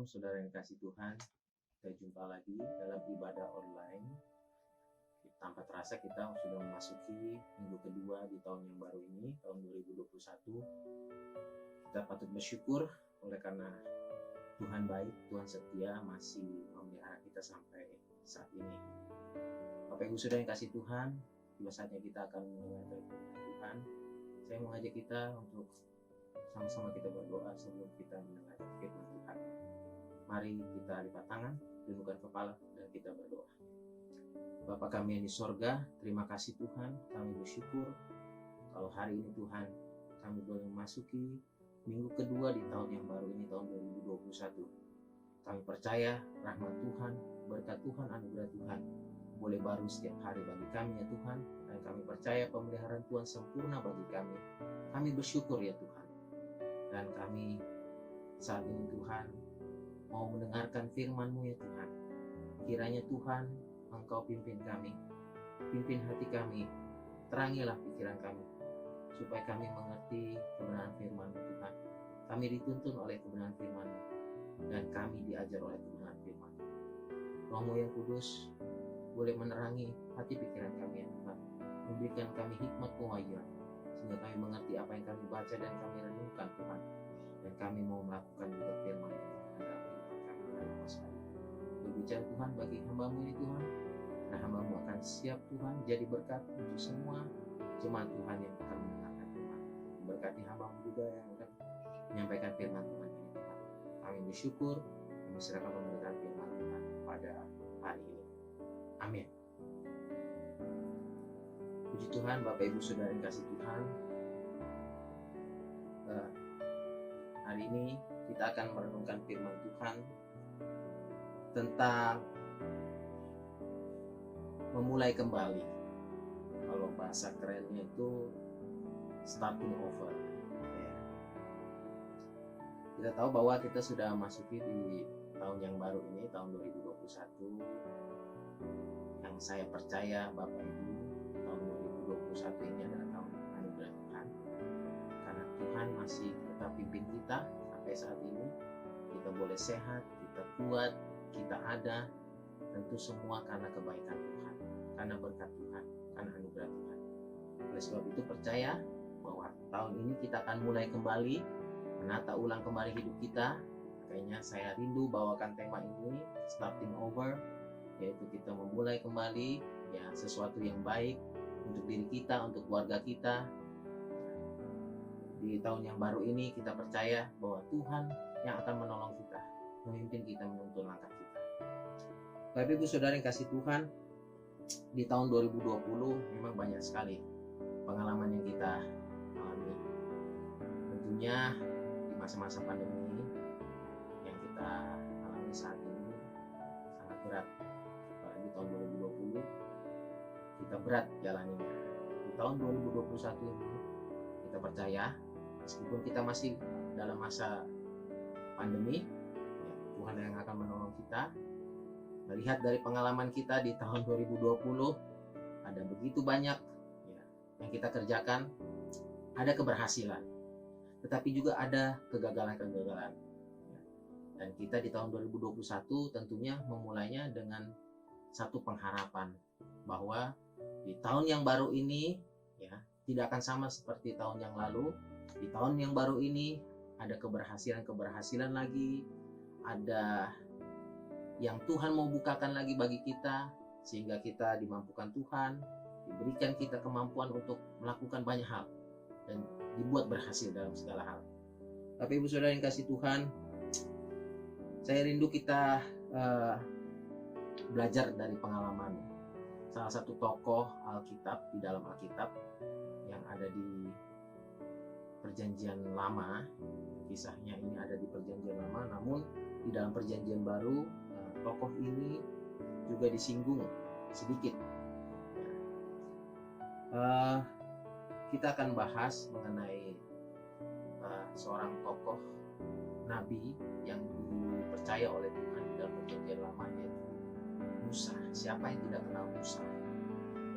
Shalom saudara yang kasih Tuhan. Kita jumpa lagi dalam ibadah online. Tanpa terasa kita sudah memasuki minggu kedua di tahun yang baru ini, tahun 2021. Kita patut bersyukur oleh karena Tuhan baik, Tuhan setia, masih memelihara kita sampai saat ini. Bapak Ibu saudara yang kasih Tuhan, tiba saatnya kita akan mendengar firman Tuhan. Saya mengajak kita untuk sama-sama kita berdoa sebelum kita mendengar firman Tuhan. Mari kita lipat tangan, tundukkan kepala, dan kita berdoa. Bapa kami yang di sorga, terima kasih Tuhan, kami bersyukur kalau hari ini Tuhan kami boleh memasuki minggu kedua di tahun yang baru ini, tahun 2021. Kami percaya rahmat Tuhan, berkat Tuhan, anugerah Tuhan boleh baru setiap hari bagi kami ya Tuhan, dan kami percaya pemeliharaan Tuhan sempurna bagi kami. Kami bersyukur ya Tuhan, dan kami saat ini Tuhan mau mendengarkan firman-Mu ya Tuhan. Kiranya Tuhan Engkau pimpin kami, pimpin hati kami, terangilah pikiran kami, supaya kami mengerti kebenaran firman-Mu Tuhan. Kami dituntun oleh kebenaran firman-Mu, dan kami diajar oleh kebenaran firman-Mu. Roh-Mu yang kudus boleh menerangi hati pikiran kami ya Tuhan, memberikan kami hikmat pewahyuan, sehingga kami mengerti apa yang kami baca dan kami renungkan Tuhan, dan kami mau melakukan juga firman-Mu dalam kehidupan kami pada masa ini. Berbicara Tuhan bagi hamba-Mu ini Tuhan, karena hamba-Mu akan siap Tuhan jadi berkat untuk semua jemaat Tuhan yang akan mendengarkan Tuhan. Berkati hamba-Mu juga yang akan menyampaikan firman Tuhan ini Tuhan. Kami bersyukur, kami serahkan pemberitaan firman Tuhan pada hari ini. Amin. Puji Tuhan, Bapak Ibu Saudara yang kasih Tuhan. Hari ini kita akan merenungkan firman Tuhan tentang memulai kembali. Kalau bahasa kerennya itu starting over. Kita tahu bahwa kita sudah masuki di tahun yang baru ini, tahun 2021. Yang saya percaya Bapak Ibu, tahun 2021 ini adalah tahun anugerah Tuhan. Karena Tuhan masih tetap pimpin kita sampai saat ini. Kita boleh sehat, kita kuat, kita ada, tentu semua karena kebaikan Tuhan, karena berkat Tuhan, karena anugerah Tuhan. Oleh sebab itu percaya bahwa tahun ini kita akan mulai kembali, menata ulang kembali hidup kita. Makanya saya rindu bawakan tema ini, starting over, yaitu kita memulai kembali ya sesuatu yang baik untuk diri kita, untuk keluarga kita. Di tahun yang baru ini kita percaya bahwa Tuhan yang akan menolong kita, memimpin kita, menuntun langkah kita. Bapak Ibu Saudara yang kasih Tuhan, di tahun 2020 memang banyak sekali pengalaman yang kita alami. Tentunya di masa-masa pandemi yang kita alami saat ini sangat berat. Apalagi tahun 2020 kita berat jalaninya. Di tahun 2021 ini kita percaya meskipun kita masih dalam masa pandemi, ya, Tuhan yang akan menolong kita. Melihat dari pengalaman kita di tahun 2020, ada begitu banyak ya, yang kita kerjakan, ada keberhasilan, tetapi juga ada kegagalan-kegagalan. Ya. Dan kita di tahun 2021 tentunya memulainya dengan satu pengharapan bahwa di tahun yang baru ini ya tidak akan sama seperti tahun yang lalu. Di tahun yang baru ini ada keberhasilan lagi, ada yang Tuhan mau bukakan lagi bagi kita, sehingga kita dimampukan Tuhan, diberikan kita kemampuan untuk melakukan banyak hal dan dibuat berhasil dalam segala hal. Tapi Ibu Saudara yang kasih Tuhan, saya rindu kita belajar dari pengalaman salah satu tokoh Alkitab di dalam Alkitab yang ada di Perjanjian Lama. Kisahnya ini ada di Perjanjian Lama, namun di dalam Perjanjian Baru tokoh ini juga disinggung sedikit. Kita akan bahas mengenai seorang tokoh nabi yang dipercaya oleh Tuhan di dalam Perjanjian Lama, yaitu Musa. Siapa yang tidak kenal Musa?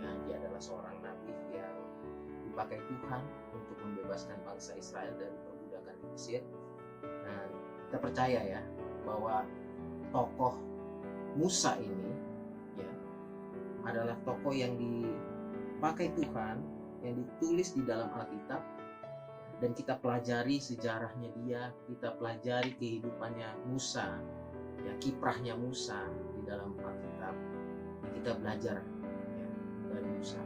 Ya, dia adalah seorang nabi yang dipakai Tuhan untuk membebaskan bangsa Israel dari perbudakan di Mesir. Dan kita percaya ya, bahwa tokoh Musa ini ya adalah tokoh yang dipakai Tuhan, yang ditulis di dalam Alkitab, dan kita pelajari sejarahnya dia, kita pelajari kehidupannya Musa, ya kiprahnya Musa di dalam Alkitab. Kita belajar ya, dari Musa.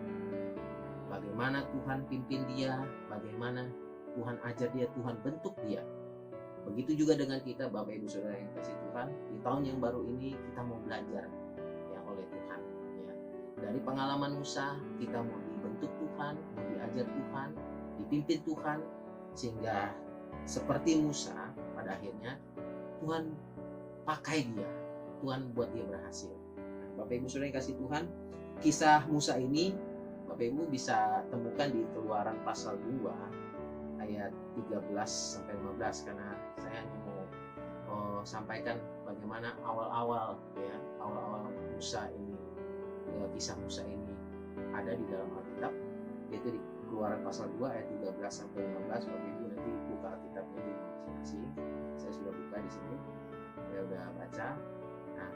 Bagaimana Tuhan pimpin dia, bagaimana Tuhan ajar dia, Tuhan bentuk dia. Begitu juga dengan kita, Bapak Ibu Saudara yang kasih Tuhan, di tahun yang baru ini kita mau belajar ya oleh Tuhan. Ya. Dari pengalaman Musa, kita mau dibentuk Tuhan, mau diajar Tuhan, dipimpin Tuhan, sehingga seperti Musa pada akhirnya Tuhan pakai dia, Tuhan buat dia berhasil. Nah, Bapak Ibu Saudara yang kasih Tuhan, kisah Musa ini Bapak Ibu bisa temukan di Keluaran pasal 2 ayat 13-15, karena saya hanya mau sampaikan bagaimana awal-awal Musa ini, ya, kisah Musa ini ada di dalam Alkitab, yaitu di Keluaran pasal 2 ayat 13-15. Bapak Ibu nanti buka Alkitabnya di masing-masing. Saya sudah buka di sini, saya sudah baca. Nah,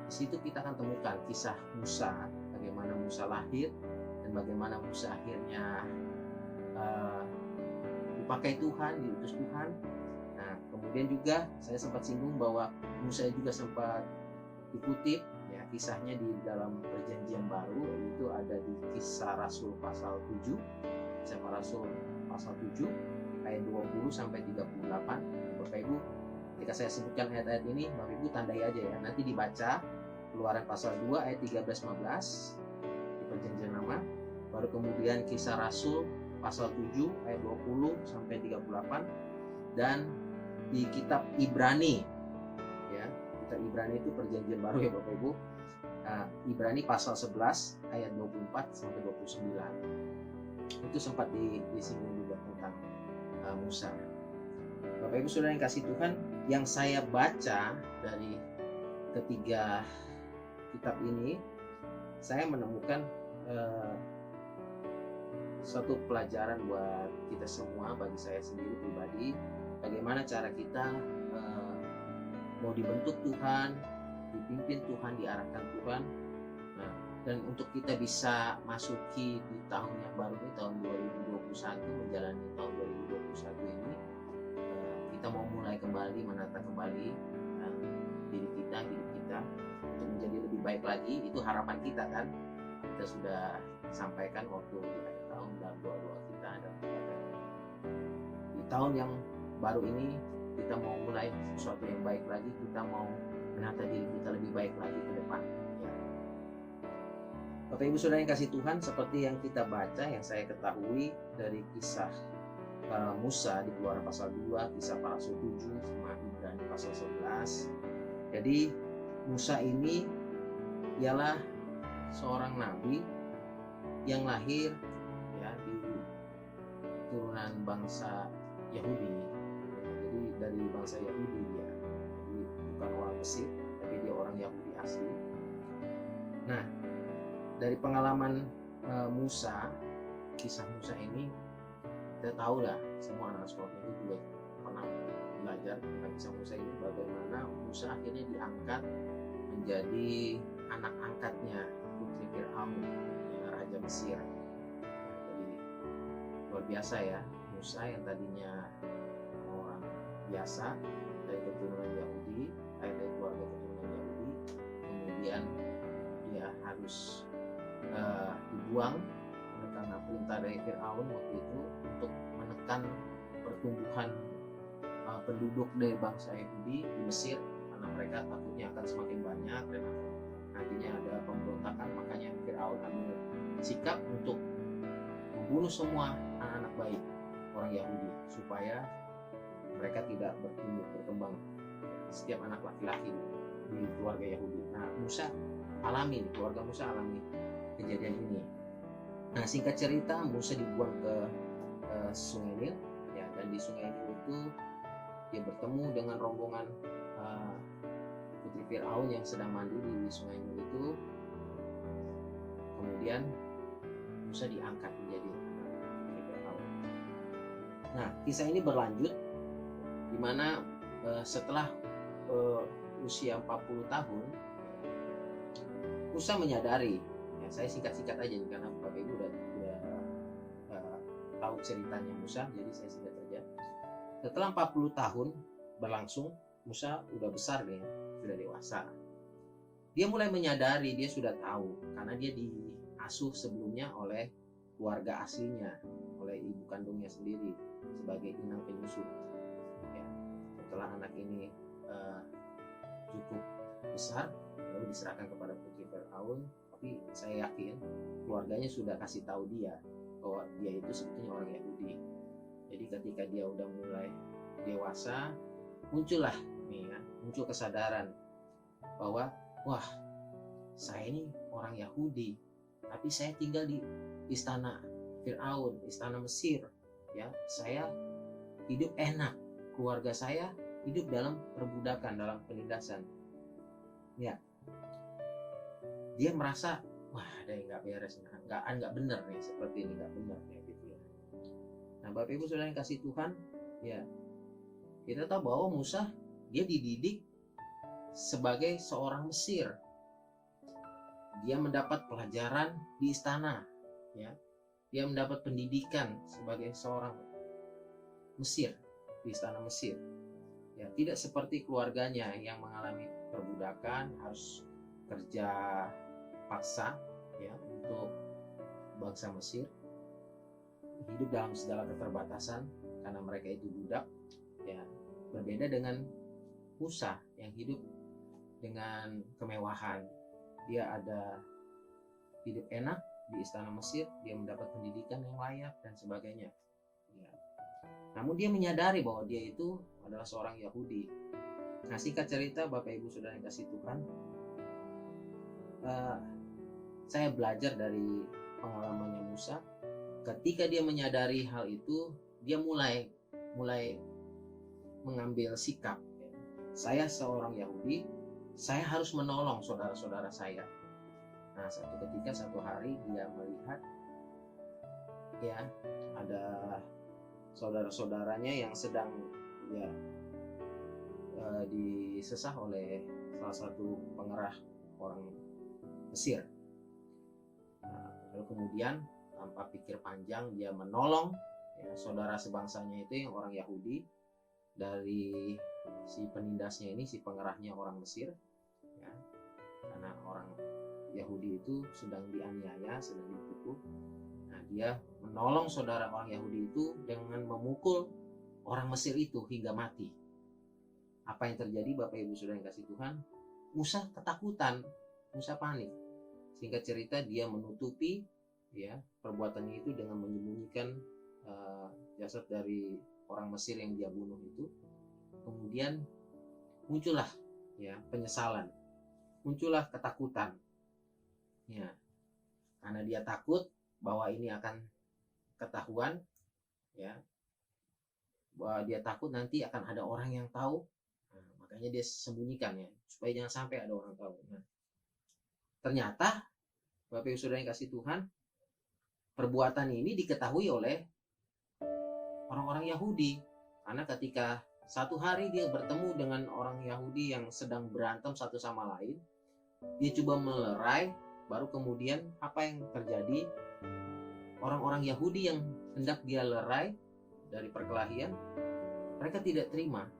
di situ kita akan temukan kisah Musa, bagaimana Musa lahir dan bagaimana Musa akhirnya dipakai Tuhan, diutus Tuhan. Nah, kemudian juga saya sempat singgung bahwa Musa juga sempat dikutip ya kisahnya di dalam Perjanjian Baru, itu ada di Kisah Rasul pasal 7. Kisah Rasul pasal 7 ayat 20 sampai 38. Bapak Ibu, ketika saya sebutkan ayat-ayat ini, Bapak Ibu tandai aja ya. Nanti dibaca Keluaran pasal 2 ayat 13-15 di Perjanjian Lama, baru kemudian Kisah Rasul pasal 7 ayat 20 sampai 38, dan di kitab Ibrani ya, kitab Ibrani itu Perjanjian Baru ya Bapak Ibu. Nah, Ibrani pasal 11 ayat 24 sampai 29. Itu sempat disinggung juga tentang Musa. Bapak Ibu Saudara yang kasih Tuhan, yang saya baca dari ketiga kitab ini, saya menemukan suatu pelajaran buat kita semua, bagi saya sendiri pribadi, bagaimana cara kita mau dibentuk Tuhan, dipimpin Tuhan, diarahkan Tuhan. Nah, dan untuk kita bisa masuki di tahun yang baru ini, tahun 2021, menjalani tahun 2021 ini, kita mau mulai kembali, menata kembali diri kita, hidup kita untuk menjadi lebih baik lagi. Itu harapan kita kan, kita sudah sampaikan waktu di akhir tahun dalam doa-doa kita, dan di tahun yang baru ini kita mau mulai sesuatu yang baik lagi, kita mau menata diri kita lebih baik lagi ke depan ya. Bapak Ibu Saudara yang kasih Tuhan, seperti yang kita baca, yang saya ketahui dari kisah Musa di Keluaran pasal 2, Kisah para Rasul 7, sama Ibrani pasal 11. Jadi Musa ini ialah seorang nabi yang lahir ya di turunan bangsa Yahudi. Jadi dari bangsa Yahudi dia. Jadi bukan orang Mesir, tapi dia orang Yahudi asli. Nah, dari pengalaman Musa, kisah Musa ini, kita tahu lah, semua anak sekolah itu juga pernah belajar tentang kisah Musa ini, bagaimana Musa akhirnya diangkat menjadi anak angkatnya putri Fir'aun, raja Mesir. Jadi luar biasa ya, Musa yang tadinya orang biasa dari keturunan Yahudi, dari keluarga keturunan Yahudi, kemudian dia harus dibuang karena perintah dari Fir'aun waktu itu untuk menekan pertumbuhan penduduk dari bangsa Yahudi di Mesir, karena mereka takutnya akan semakin banyak dan nantinya ada pemberontakan. Makanya Fir'aun ambil sikap untuk membunuh semua anak-anak baik orang Yahudi supaya mereka tidak bertumbuh berkembang, setiap anak laki-laki di keluarga Yahudi. Nah, Musa alami, keluarga Musa alami kejadian ini. Nah, singkat cerita, Musa dibuang ke Sungai Nil ya, dan di Sungai Nil itu dia bertemu dengan rombongan putri Fir'aun yang sedang mandi di Sungai Nil itu. Kemudian Musa diangkat menjadi putri Fir'aun. Nah, kisah ini berlanjut di mana setelah usia 40 tahun, Musa menyadari, ya saya singkat-singkat aja karena Bapak Ibu udah tahu ceritanya Musa, jadi saya singkat saja. Setelah 40 tahun berlangsung, Musa udah besar nih, sudah dewasa. Dia mulai menyadari, dia sudah tahu karena dia diasuh sebelumnya oleh keluarga aslinya, oleh ibu kandungnya sendiri sebagai inang penyusu. Ya, setelah anak ini cukup besar, lalu diserahkan kepada putri Firaun, tapi saya yakin keluarganya sudah kasih tahu dia bahwa dia itu sebetulnya orang Yahudi. Jadi ketika dia udah mulai dewasa, muncul kesadaran bahwa wah, saya ini orang Yahudi, tapi saya tinggal di istana Firaun, istana Mesir. Ya, saya hidup enak, keluarga saya hidup dalam perbudakan, dalam penindasan. Ya, dia merasa wah, ada yang nggak beres, nggak benar nih, seperti ini nggak benar nih, gitu ya. Nah, Bapak Ibu Saudara yang kasih Tuhan, ya kita tahu bahwa Musa dia dididik sebagai seorang Mesir. Dia mendapat pelajaran di istana, ya. Dia mendapat pendidikan sebagai seorang Mesir di istana Mesir. Ya, tidak seperti keluarganya yang mengalami perbudakan, harus kerja paksa, ya, untuk bangsa Mesir, hidup dalam segala keterbatasan karena mereka itu budak. Ya, berbeda dengan Musa yang hidup dengan kemewahan. Dia ada hidup enak di istana Mesir, dia mendapat pendidikan yang layak dan sebagainya. Ya. Namun dia menyadari bahwa dia itu adalah seorang Yahudi. Nah, singkat cerita Bapak Ibu Saudara yang kasih Tuhan, saya belajar dari pengalamannya Musa. Ketika dia menyadari hal itu, dia mulai mengambil sikap. Saya seorang Yahudi, saya harus menolong saudara-saudara saya. Nah, satu hari dia melihat, ya, ada saudara-saudaranya yang sedang, ya, disesah oleh salah satu pengerah orang Mesir. Nah, lalu kemudian tanpa pikir panjang dia menolong, ya, saudara sebangsanya itu yang orang Yahudi dari si penindasnya ini, si pengerahnya orang Mesir, ya, karena orang Yahudi itu sedang dianiaya, sedang dipukul. Nah, dia menolong saudara orang Yahudi itu dengan memukul orang Mesir itu hingga mati. Apa yang terjadi Bapak Ibu Saudara yang kasih Tuhan? Musa ketakutan, Musa panik. Singkat cerita dia menutupi, ya, perbuatannya itu dengan menyembunyikan jasad dari orang Mesir yang dia bunuh itu. Kemudian muncullah, ya, penyesalan, muncullah ketakutan, ya, karena dia takut bahwa ini akan ketahuan, ya, bahwa dia takut nanti akan ada orang yang tahu. Nah, makanya dia sembunyikan, ya, supaya jangan sampai ada orang tahu. Nah, ternyata Bapak Ibu Saudara yang kasih Tuhan, perbuatan ini diketahui oleh orang-orang Yahudi, karena ketika satu hari dia bertemu dengan orang Yahudi yang sedang berantem satu sama lain, dia coba melerai. Baru kemudian apa yang terjadi? Orang-orang Yahudi yang hendak dia lerai dari perkelahian, mereka tidak terima,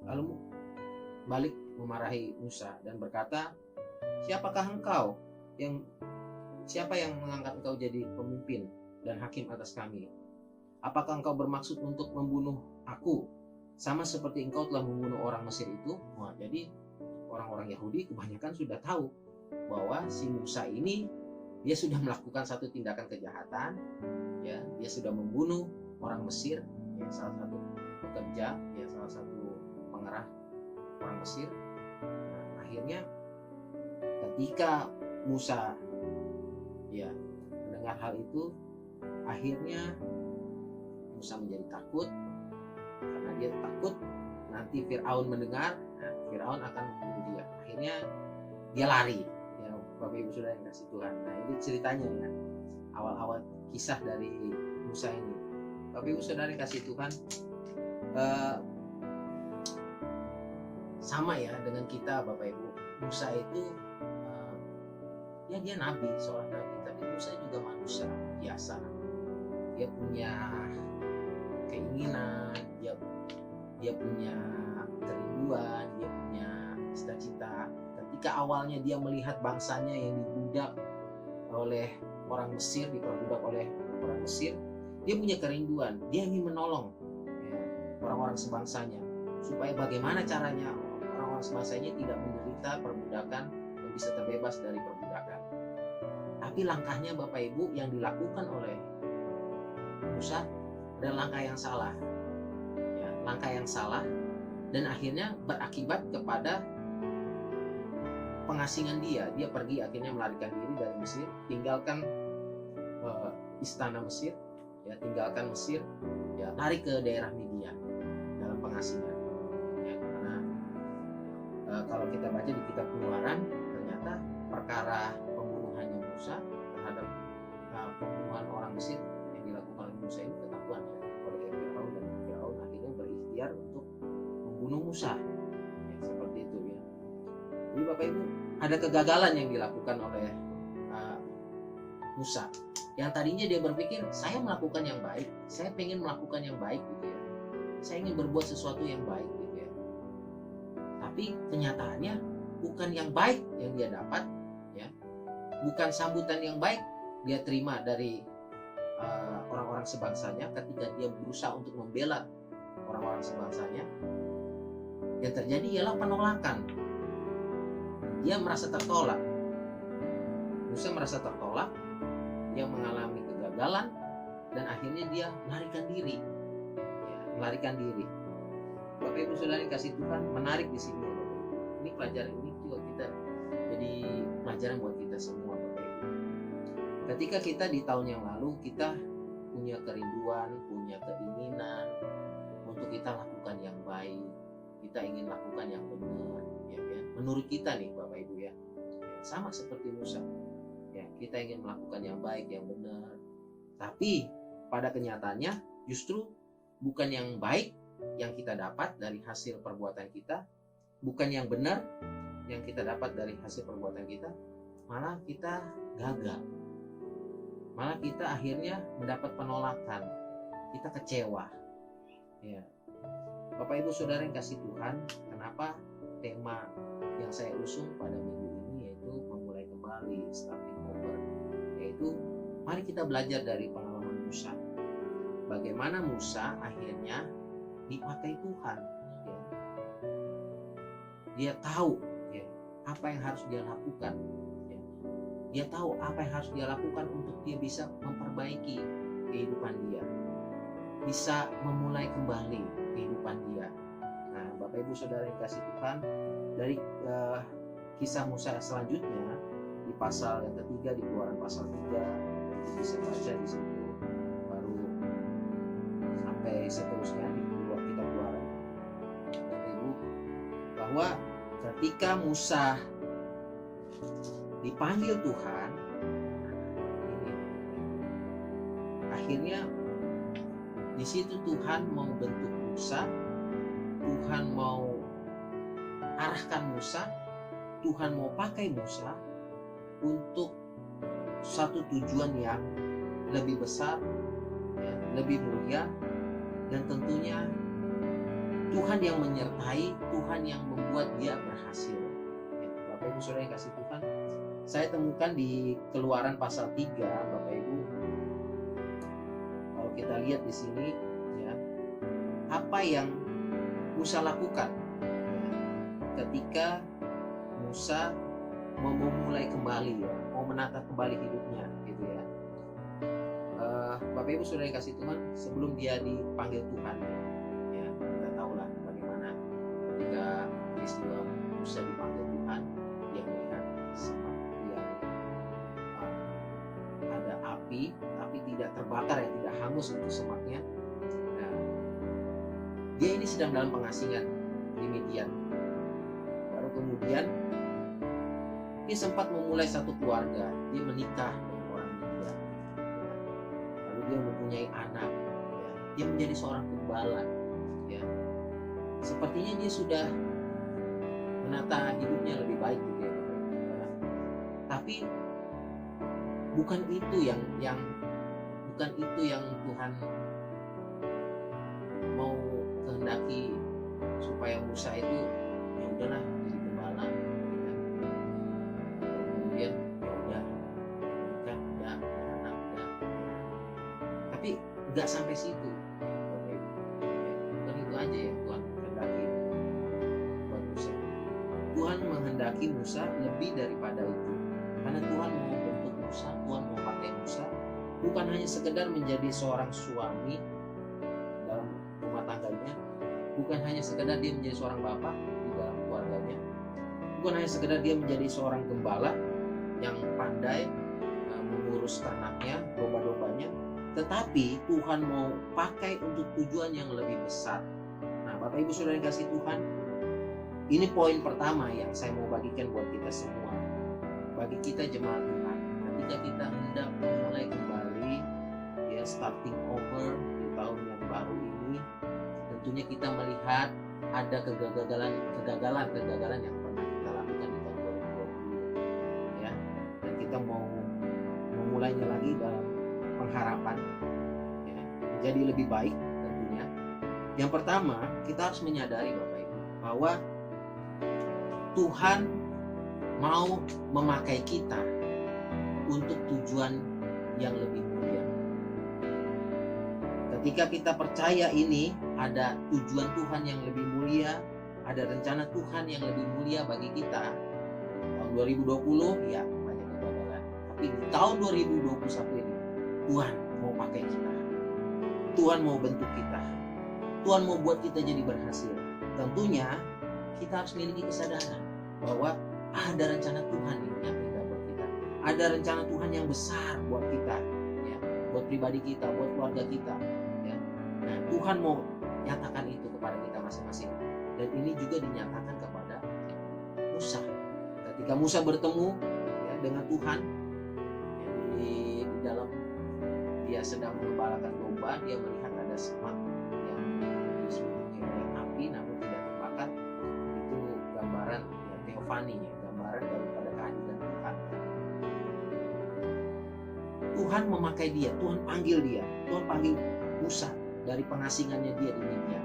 lalu balik memarahi Musa dan berkata, siapakah engkau? Siapa yang mengangkat engkau jadi pemimpin dan hakim atas kami? Apakah engkau bermaksud untuk membunuh aku sama seperti engkau telah membunuh orang Mesir itu? Wah, jadi orang-orang Yahudi kebanyakan sudah tahu bahwa si Musa ini dia sudah melakukan satu tindakan kejahatan, ya, dia sudah membunuh orang Mesir, ya, salah satu pekerja, ya, salah satu pengerah orang Mesir. Nah, akhirnya ketika Musa, ya, mendengar hal itu, akhirnya Musa menjadi takut karena dia takut nanti Firaun mendengar, nah, Firaun akan membunuh dia. Akhirnya dia lari, ya, Bapak Ibu Saudara yang kasih Tuhan. Nah, ini ceritanya, ya, awal-awal kisah dari Musa ini. Bapak Ibu Saudara yang kasih Tuhan, sama ya dengan kita Bapak Ibu. Musa itu ya dia nabi, seorang nabi, tapi Musa juga manusia biasa. Dia punya keinginan, dia punya kerinduan, dia punya cita-cita. Ketika awalnya dia melihat bangsanya yang dibudak oleh orang Mesir, diperbudak oleh orang Mesir, dia punya kerinduan, dia ingin menolong orang-orang sebangsanya, supaya bagaimana caranya orang-orang sebangsanya tidak menderita perbudakan dan bisa terbebas dari perbudakan. Tapi langkahnya Bapak Ibu yang dilakukan oleh Musa adalah langkah yang salah, ya, langkah yang salah, dan akhirnya berakibat kepada pengasingan dia. Dia pergi akhirnya melarikan diri dari Mesir, tinggalkan istana Mesir, ya, tinggalkan Mesir, ya, lari ke daerah Midian dalam pengasingan. Ya, karena kalau kita baca di kitab Keluaran, ternyata perkara pembunuhannya Musa terhadap pembunuhan orang Mesir yang dilakukan oleh Musa ini ketahuan ya oleh Firaun, dan Firaun akhirnya berikhtiar untuk membunuh Musa. Ya, seperti itu ya. Jadi Bapak Ibu, ada kegagalan yang dilakukan oleh Musa. Yang tadinya dia berpikir, saya melakukan yang baik, saya pengen melakukan yang baik gitu ya. Saya ingin berbuat sesuatu yang baik gitu ya. Tapi kenyataannya bukan yang baik yang dia dapat, ya. Bukan sambutan yang baik dia terima dari orang-orang sebangsanya ketika dia berusaha untuk membela orang-orang sebangsanya. Yang terjadi ialah penolakan. Dia merasa tertolak. Musa merasa tertolak, dia mengalami kegagalan, dan akhirnya dia melarikan diri. Ya, melarikan diri. Bapak Ibu Saudara yang kasih Tuhan, menarik di sini. Ini pelajaran ini juga kita jadi pelajaran buat kita semua, Bapak Ibu. Ketika kita di tahun yang lalu kita punya kerinduan, punya keinginan untuk kita lakukan yang baik, kita ingin lakukan yang benar, ya, ya. Menurut kita nih Bapak Ibu ya, sama seperti Musa. Ya, kita ingin melakukan yang baik, yang benar. Tapi pada kenyataannya justru bukan yang baik yang kita dapat dari hasil perbuatan kita, bukan yang benar yang kita dapat dari hasil perbuatan kita, malah kita gagal. Malah kita akhirnya mendapat penolakan, kita kecewa. Ya. Bapak Ibu Saudara yang kasih Tuhan, kenapa tema yang saya usung pada minggu ini yaitu memulai kembali, starting over, yaitu mari kita belajar dari pengalaman Musa. Bagaimana Musa akhirnya dipakai Tuhan. Ya. Dia tahu ya, apa yang harus dia lakukan. Ya. Dia tahu apa yang harus dia lakukan untuk dia bisa memperbaiki kehidupan dia, bisa memulai kembali kehidupan dia. Nah, Bapak Ibu Saudara yang kasih Tuhan, dari kisah Musa selanjutnya di pasal yang ketiga, di Keluaran pasal 3, bisa baca di situ, baru sampai seterusnya di kitab Keluaran, Bapak Ibu, bahwa ketika Musa dipanggil Tuhan, akhirnya di situ Tuhan mau bentuk Musa, Tuhan mau arahkan Musa, Tuhan mau pakai Musa untuk satu tujuan yang lebih besar, ya, lebih mulia, dan tentunya Tuhan yang menyertai, Tuhan yang membuat dia berhasil. Ya, Bapak Ibu Saudara yang kasih Tuhan, saya temukan di Keluaran pasal 3, Bapak Ibu. Kalau kita lihat di sini, ya, apa yang Musa lakukan ketika Musa mau memulai kembali, ya, mau menata kembali hidupnya, gitu ya. Bapak Ibu Saudara yang kasih Tuhan, sebelum dia dipanggil Tuhan, ya, kita tahulah bagaimana ketika peristiwa Musa dipanggil Tuhan, dia melihat semak yang ada api, tapi tidak terbakar, ya, tidak hangus itu semaknya. Nah, dia ini sedang dalam pengasingan di Midian. Baru kemudian dia sempat memulai satu keluarga, dia menikah dengan orang Midian. Lalu dia mempunyai anak, ya. Dia menjadi seorang gembala. Ya. Sepertinya dia sudah menata hidupnya lebih baik gitu ya. Tapi bukan itu yang Tuhan mau kehendaki, supaya Musa itu ya udahlah jadi gembala, ya. Kemudian ya udah nikah, udah anak, udah. Tapi nggak sampai situ, Bapak Ibu. Ya, bukan itu aja yang Tuhan kehendaki buat Musa. Tuhan menghendaki Musa lebih daripada itu, karena Tuhan mau bentuk Musa, Tuhan mau pakai Musa bukan hanya sekedar menjadi seorang suami dalam rumah tangganya, bukan hanya sekedar dia menjadi seorang bapak di dalam keluarganya, bukan hanya sekedar dia menjadi seorang gembala yang pandai mengurus ternaknya, domba-dombanya, tetapi Tuhan mau pakai untuk tujuan yang lebih besar. Nah, Bapak Ibu Saudara yang kasih Tuhan, ini poin pertama yang saya mau bagikan buat kita semua. Bagi kita jemaat Tuhan, ketika kita hendak mulai kembali, ya, starting over di tahun yang baru ini, tentunya kita melihat ada kegagalan yang pernah kita lakukan di tahun 2020, ya, dan kita mau memulainya lagi dalam pengharapan, ya, menjadi lebih baik tentunya. Yang pertama, kita harus menyadari Bapak Ibu bahwa Tuhan mau memakai kita untuk tujuan yang lebih mulia. Ketika kita percaya ini, ada tujuan Tuhan yang lebih mulia, ada rencana Tuhan yang lebih mulia bagi kita. Tahun 2020 ya banyak kegagalan, tapi di tahun 2021 ini Tuhan mau pakai kita, Tuhan mau bentuk kita, Tuhan mau buat kita jadi berhasil. Tentunya kita harus memiliki kesadaran bahwa ada rencana Tuhan yang indah buat kita, ada rencana Tuhan yang besar buat kita, ya, buat pribadi kita, buat keluarga kita, ya. Nah, Tuhan mau nyatakan itu kepada kita masing-masing, dan ini juga dinyatakan kepada Musa. Ketika Musa bertemu, ya, dengan Tuhan, ya, di dalam dia sedang mengembalakan domba, dia melihat ada semak yang diselimuti oleh api namun tidak terbakar. Itu gambaran, ya, teofani, ya, gambaran daripada kehadiran Tuhan. Tuhan memakai dia, Tuhan panggil Musa dari pengasingannya dia di Midian.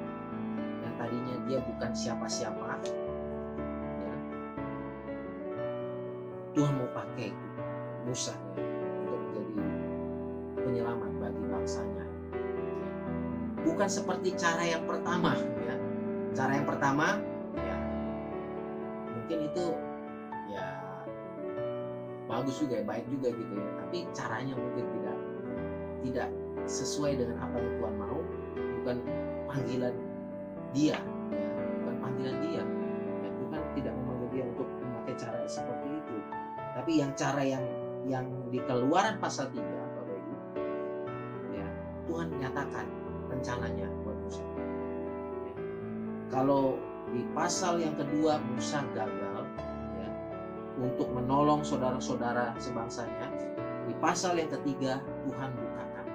Yang tadinya dia bukan siapa-siapa, ya, Tuhan mau pakai Musa, ya, untuk menjadi penyelamat bagi bangsanya. Bukan seperti cara yang pertama, ya. Cara yang pertama, ya, mungkin itu ya bagus juga, baik juga gitu ya. Tapi caranya mungkin tidak sesuai dengan apa yang Tuhan mau. Bukan panggilan dia, ya, bukan panggilan dia. Ya, Tuhan tidak memanggil dia untuk memakai cara seperti itu. Tapi yang cara yang di Keluaran pasal 3, Bapak Ibu, ya, Tuhan menyatakan rencananya buat Musa. Ya. Kalau di pasal yang kedua Musa gagal, ya, untuk menolong saudara-saudara sebangsanya, di pasal yang ketiga Tuhan bukakan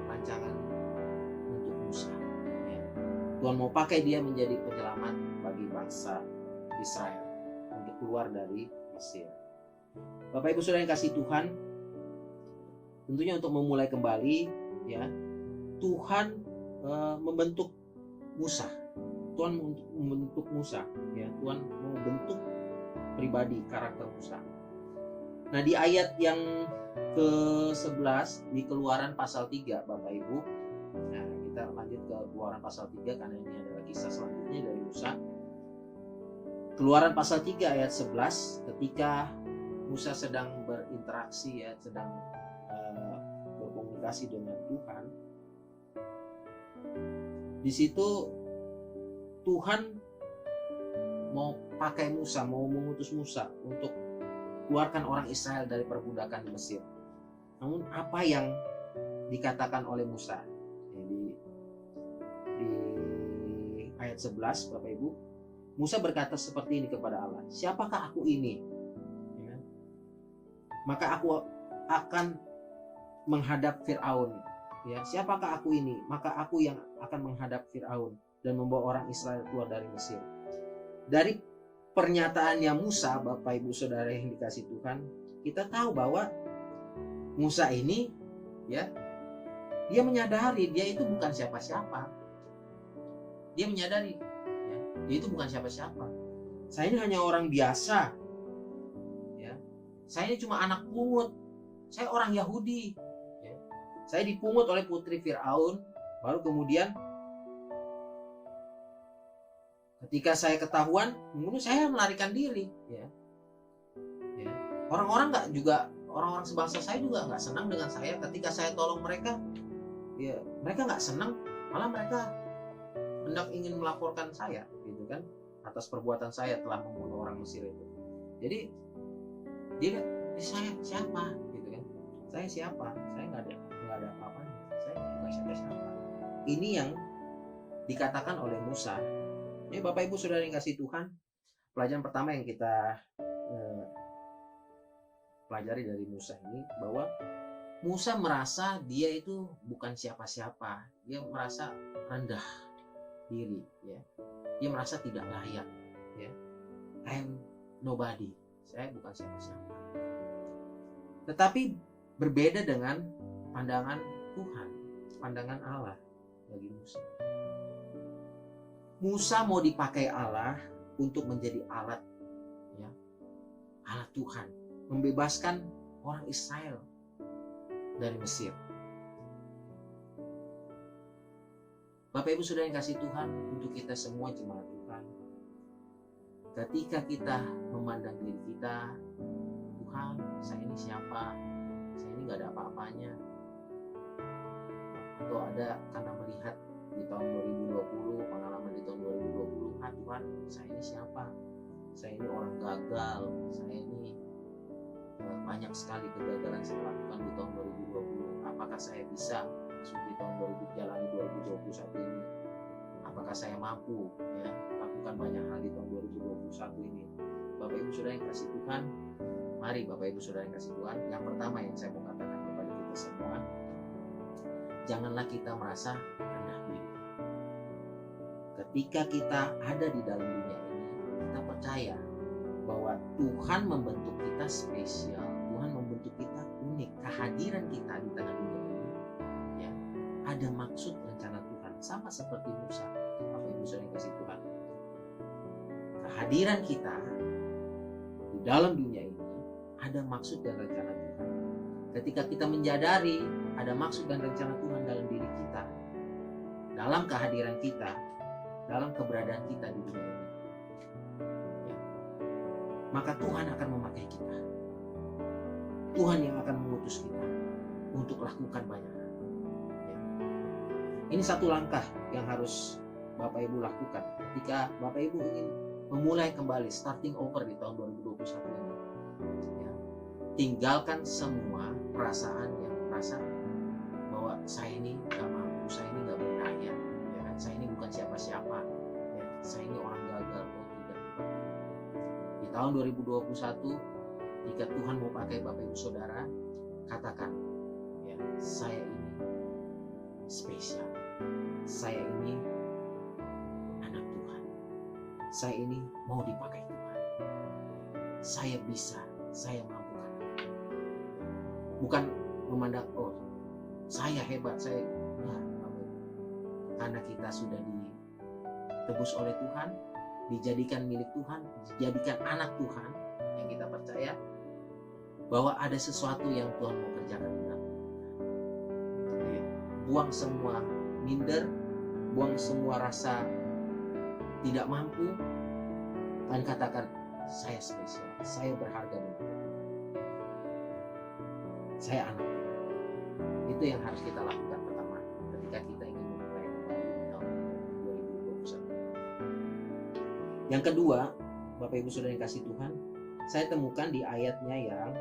rancangan untuk Musa. Ya. Tuhan mau pakai dia menjadi penyelamat bagi bangsa Israel untuk keluar dari Mesir. Bapak Ibu Saudara yang kasih Tuhan, tentunya untuk memulai kembali, ya, Tuhan membentuk Musa. Tuhan membentuk Musa, ya, Tuhan mau bentuk pribadi, karakter Musa. Nah, di ayat yang ke-11 di Keluaran pasal 3, Bapak Ibu. Nah, kita lanjut ke Keluaran pasal 3 karena ini adalah kisah selanjutnya dari Musa. Keluaran pasal 3 ayat 11, ketika Musa sedang berinteraksi, ya, sedang berkomunikasi dengan Tuhan. Di situ Tuhan mau pakai Musa, mau mengutus Musa untuk keluarkan orang Israel dari perbudakan di Mesir. Namun apa yang dikatakan oleh Musa? Di ayat 11, Bapak Ibu, Musa berkata seperti ini kepada Allah, "Siapakah aku ini? Ya. Maka aku akan menghadap Firaun. Ya, siapakah aku ini? Maka aku yang akan menghadap Firaun dan membawa orang Israel keluar dari Mesir. Dari pernyataannya Musa, Bapak Ibu Saudara yang dikasih Tuhan, kita tahu bahwa Musa ini ya, dia menyadari dia itu bukan siapa-siapa. Dia menyadari ya, dia itu bukan siapa-siapa. Saya ini hanya orang biasa. Ya. Saya ini cuma anak pungut. Saya orang Yahudi. Ya. Saya dipungut oleh putri Firaun, baru kemudian ketika saya ketahuan, kemudian saya melarikan diri. Ya. Ya. Orang-orang sebangsa saya juga nggak senang dengan saya ketika saya tolong mereka. Ya, mereka nggak senang, malah mereka hendak ingin melaporkan saya, gitu kan, atas perbuatan saya telah membunuh orang Mesir itu. Jadi dia, saya siapa, gitu kan? Saya siapa? Saya nggak ada apa-apanya. Saya nggak siapa-siapa. Ini yang dikatakan oleh Musa. Ini Bapak Ibu Saudara yang kasih Tuhan, pelajaran pertama yang kita pelajari dari Musa ini, bahwa Musa merasa dia itu bukan siapa-siapa. Dia merasa rendah diri, ya. Dia merasa tidak layak, ya. I'm nobody. Saya bukan siapa-siapa. Tetapi berbeda dengan pandangan Tuhan, pandangan Allah bagi Musa. Musa mau dipakai Allah untuk menjadi alat, ya, alat Tuhan, membebaskan orang Israel dari Mesir. Bapak Ibu Saudara yang kasih Tuhan, untuk kita semua jemaat Tuhan, ketika kita memandang diri kita, Tuhan, saya ini siapa? Saya ini nggak ada apa-apanya. Atau ada karena melihat di tahun 2020, pengalaman di tahun 2020, Tuhan, saya ini siapa? Saya ini orang gagal. Saya ini banyak sekali kegagalan saya lakukan di tahun 2020. Apakah saya bisa masuk di tahun 2021 ini? Apakah saya mampu ya lakukan banyak hal di tahun 2021 ini? Bapak Ibu Saudara yang kasih Tuhan, mari Bapak Ibu Saudara yang kasih Tuhan, yang pertama yang saya mau katakan kepada kita semua, janganlah kita merasa rendah diri. Ketika kita ada di dalam dunia ini, kita percaya bahwa Tuhan membentuk kita spesial, Tuhan membentuk kita unik. Kehadiran kita di tengah dunia ini, ya, ada maksud rencana Tuhan, sama seperti Musa. Bapak Ibu Saudara yang kasih Tuhan, kehadiran kita di dalam dunia ini ada maksud dan rencana Tuhan. Ketika kita menyadari ada maksud dan rencana Tuhan dalam diri kita, dalam kehadiran kita, dalam keberadaan kita di dunia ini, ya, maka Tuhan akan memakai kita. Tuhan yang akan mengutus kita untuk lakukan banyak hal. Ya. Ini satu langkah yang harus Bapak Ibu lakukan ketika Bapak Ibu ingin memulai kembali, starting over di tahun 2021 ini. Ya. Tinggalkan semua perasaan yang merasa bahwa saya ini gak mampu, saya ini gak berdaya, ya kan? Saya ini bukan siapa-siapa, ya. Saya ini orang gagal. Tidak. Di tahun 2021, jika Tuhan mau pakai Bapak Ibu Saudara, katakan, ya, saya ini spesial, saya ini anak Tuhan, saya ini mau dipakai Tuhan, saya bisa, saya mampu. Bukan memandang, oh saya hebat, saya karena kita sudah ditebus oleh Tuhan, dijadikan milik Tuhan, dijadikan anak Tuhan, yang kita percaya bahwa ada sesuatu yang Tuhan mau kerjakan di dalam. Buang semua minder, buang semua rasa tidak mampu, dan katakan, saya spesial, saya berharga dan saya anak. Itu yang harus kita lakukan pertama ketika kita ingin memulai di tahun 2021. Yang kedua, Bapak Ibu Saudara yang kasih Tuhan, saya temukan di ayatnya yang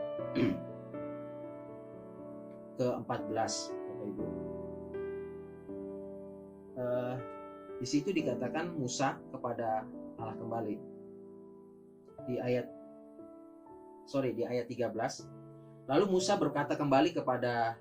ke-14, Bapak Ibu. Di situ dikatakan Musa kepada Allah kembali. Di ayat 13. Lalu Musa berkata kembali kepada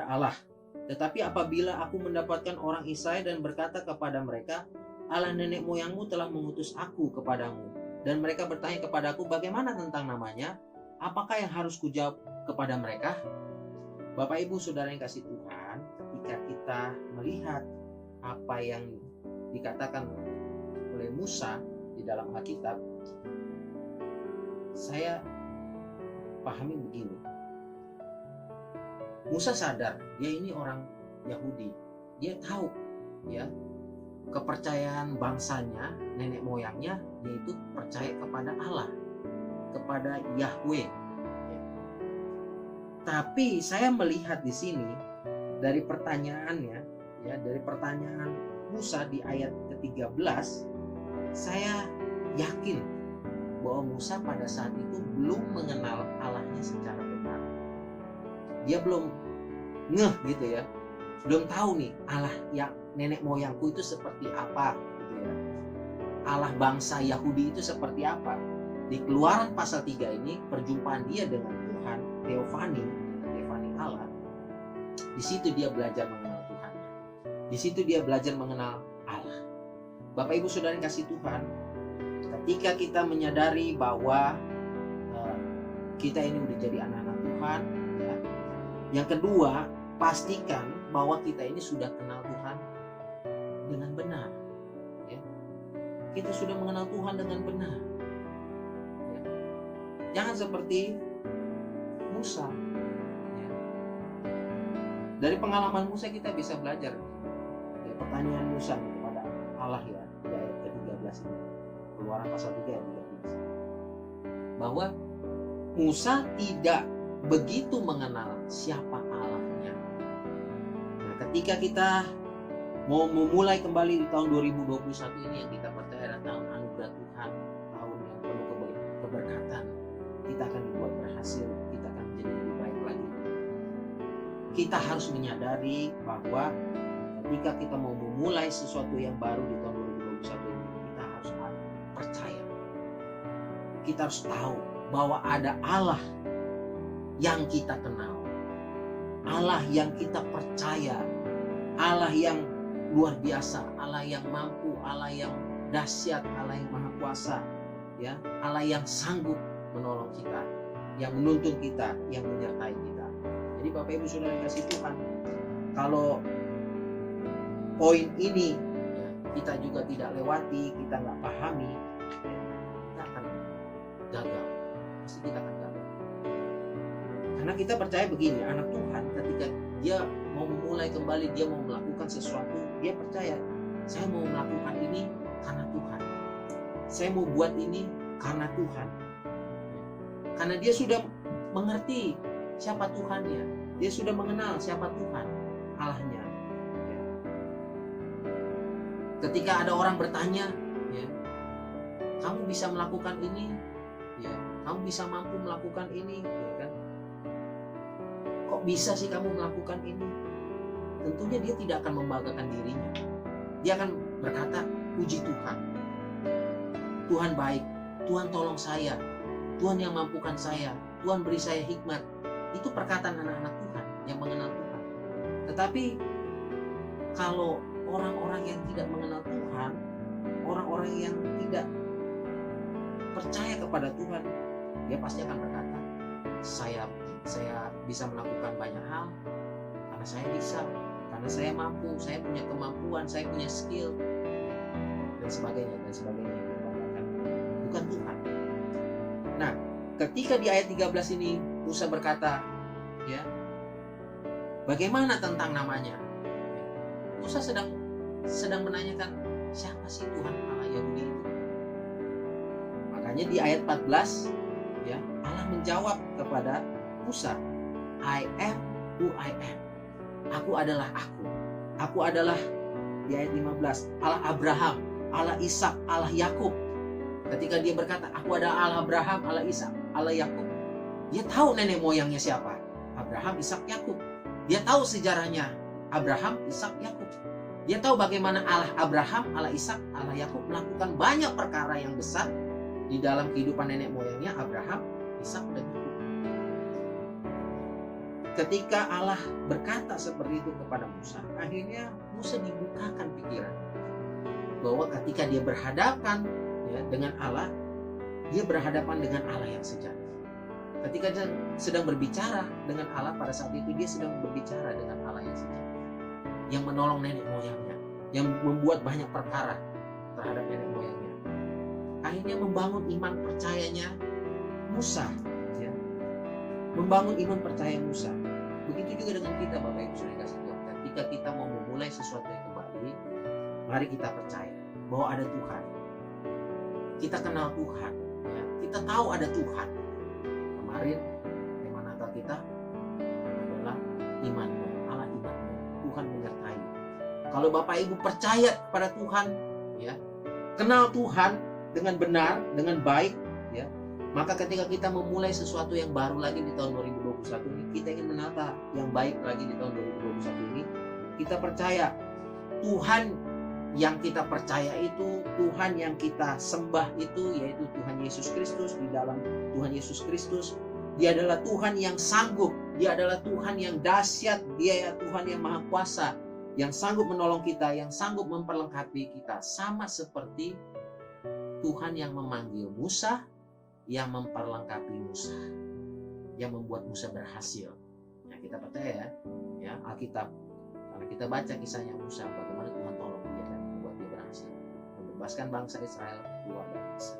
Allah Tetapi apabila aku mendapatkan orang Israel dan berkata kepada mereka, Allah nenek moyangmu telah mengutus aku kepadamu. Dan mereka bertanya kepadaku, bagaimana tentang namanya? Apakah yang harus kujawab kepada mereka? Bapak Ibu Saudara yang kasih Tuhan, ketika kita melihat apa yang dikatakan oleh Musa di dalam Alkitab, saya pahami begini. Musa sadar dia ini orang Yahudi. Dia tahu ya kepercayaan bangsanya, nenek moyangnya, yaitu percaya kepada Allah, kepada Yahweh. Tapi saya melihat di sini dari pertanyaannya, ya, dari pertanyaan Musa di ayat ke-13, saya yakin bahwa Musa pada saat itu belum mengenal Allahnya secara benar. Dia belum ngeh gitu ya, belum tahu nih Allah yang nenek moyangku itu seperti apa gitu ya. Allah bangsa Yahudi itu seperti apa. Di Keluaran pasal 3 ini perjumpaan dia dengan Tuhan, Teofani Allah. Di situ dia belajar mengenal Tuhan. Di situ dia belajar mengenal Allah. Bapak Ibu Saudara yang kasih Tuhan, ketika kita menyadari bahwa kita ini udah jadi anak-anak Tuhan, ya. Yang kedua, pastikan bahwa kita ini sudah kenal Tuhan dengan benar. Ya. Kita sudah mengenal Tuhan dengan benar. Ya. Jangan seperti Musa. Ya. Dari pengalaman Musa kita bisa belajar. Ya, pertanyaan Musa kepada Allah ya, di ayat ke-13 ini. Keluaran pasal 3 ayat 13. Bahwa Musa tidak begitu mengenal siapa Allahnya. Nah, ketika kita mau memulai kembali di tahun 2021 ini yang kita percaya adalah tahun anugerah Tuhan, tahun yang penuh keberkatan, kita akan dibuat berhasil, kita akan menjadi lebih baik lagi. Kita harus menyadari bahwa ketika kita mau memulai sesuatu yang baru di tahun 2021 ini, kita harus percaya. Kita harus tahu bahwa ada Allah yang kita kenal, Allah yang kita percaya, Allah yang luar biasa, Allah yang mampu, Allah yang dahsyat, Allah yang maha kuasa, ya, Allah yang sanggup menolong kita, yang menuntun kita, yang menyertai kita. Jadi Bapak Ibu Saudara yang kasih Tuhan, kalau poin ini ya, kita juga tidak lewati, kita nggak pahami, ya, kita akan gagal. Pasti kita akan gagal. Karena kita percaya begini, anak Tuhan ketika dia mau memulai kembali, dia mau melakukan sesuatu, dia percaya, saya mau melakukan ini karena Tuhan. Saya mau buat ini karena Tuhan. Karena dia sudah mengerti siapa Tuhannya. Dia sudah mengenal siapa Tuhan, Allahnya. Ketika ada orang bertanya, ya, kamu bisa melakukan ini, ya, kamu bisa mampu melakukan ini, ya kan? Kok bisa sih kamu melakukan ini? Tentunya dia tidak akan membanggakan dirinya. Dia akan berkata, puji Tuhan. Tuhan baik, Tuhan tolong saya, Tuhan yang mampukan saya, Tuhan beri saya hikmat. Itu perkataan anak-anak Tuhan yang mengenal Tuhan. Tetapi kalau orang-orang yang tidak mengenal Tuhan, orang-orang yang tidak percaya kepada Tuhan, dia pasti akan berkata, saya bisa melakukan banyak hal karena saya bisa, karena saya mampu, saya punya kemampuan, saya punya skill, dan sebagainya. Bukan Tuhan. Nah, ketika di ayat 13 ini Musa berkata, ya, bagaimana tentang namanya? Musa sedang menanyakan siapa sih Tuhan Allah Yahudi itu. Makanya di ayat 14, ya, Allah menjawab kepada Musa, I am who I am. Aku adalah aku. Aku adalah, di ayat 15, Allah Abraham, Allah Ishak, Allah Yakub. Ketika dia berkata, aku adalah Allah Abraham, Allah Ishak, Allah Yakub, dia tahu nenek moyangnya siapa. Abraham, Ishak, Yakub. Dia tahu sejarahnya Abraham, Ishak, Yakub. Dia tahu bagaimana Allah Abraham, Allah Ishak, Allah Yakub melakukan banyak perkara yang besar di dalam kehidupan nenek moyangnya Abraham, Ishak, dan Yakub. Ketika Allah berkata seperti itu kepada Musa, akhirnya Musa dibukakan pikiran bahwa ketika dia berhadapan ya dengan Allah, dia berhadapan dengan Allah yang sejati. Ketika dia sedang berbicara dengan Allah, pada saat itu dia sedang berbicara dengan Allah yang sejati, yang menolong nenek moyangnya, yang membuat banyak perkara terhadap nenek moyangnya. Akhirnya membangun iman percayanya Musa, ya. Membangun iman percaya Musa. Begitu juga dengan kita, Bapak Ibu Saudara kasih Tuhan. Ketika kita mau memulai sesuatu yang kembali, mari kita percaya bahwa ada Tuhan. Kita kenal Tuhan, ya. Kita tahu ada Tuhan. Kemarin tema Natal kita adalah imanmu, Allah imanmu, Tuhan menyertai. Kalau Bapak Ibu percaya kepada Tuhan, ya, kenal Tuhan dengan benar, dengan baik, ya, maka ketika kita memulai sesuatu yang baru lagi di tahun 2021 ini, kita ingin menata yang baik lagi di tahun 2021 ini, kita percaya Tuhan yang kita percaya itu, Tuhan yang kita sembah itu, yaitu Tuhan Yesus Kristus. Di dalam Tuhan Yesus Kristus, Dia adalah Tuhan yang sanggup, Dia adalah Tuhan yang dahsyat, Dia adalah Tuhan yang maha kuasa, yang sanggup menolong kita, yang sanggup memperlengkapi kita, sama seperti Tuhan yang memanggil Musa, yang memperlengkapi Musa, yang membuat Musa berhasil. Nah, kita percaya ya Alkitab, karena kita baca kisahnya Musa, bagaimana Tuhan tolong dia dan membuat dia berhasil membebaskan bangsa Israel keluar dari Mesir.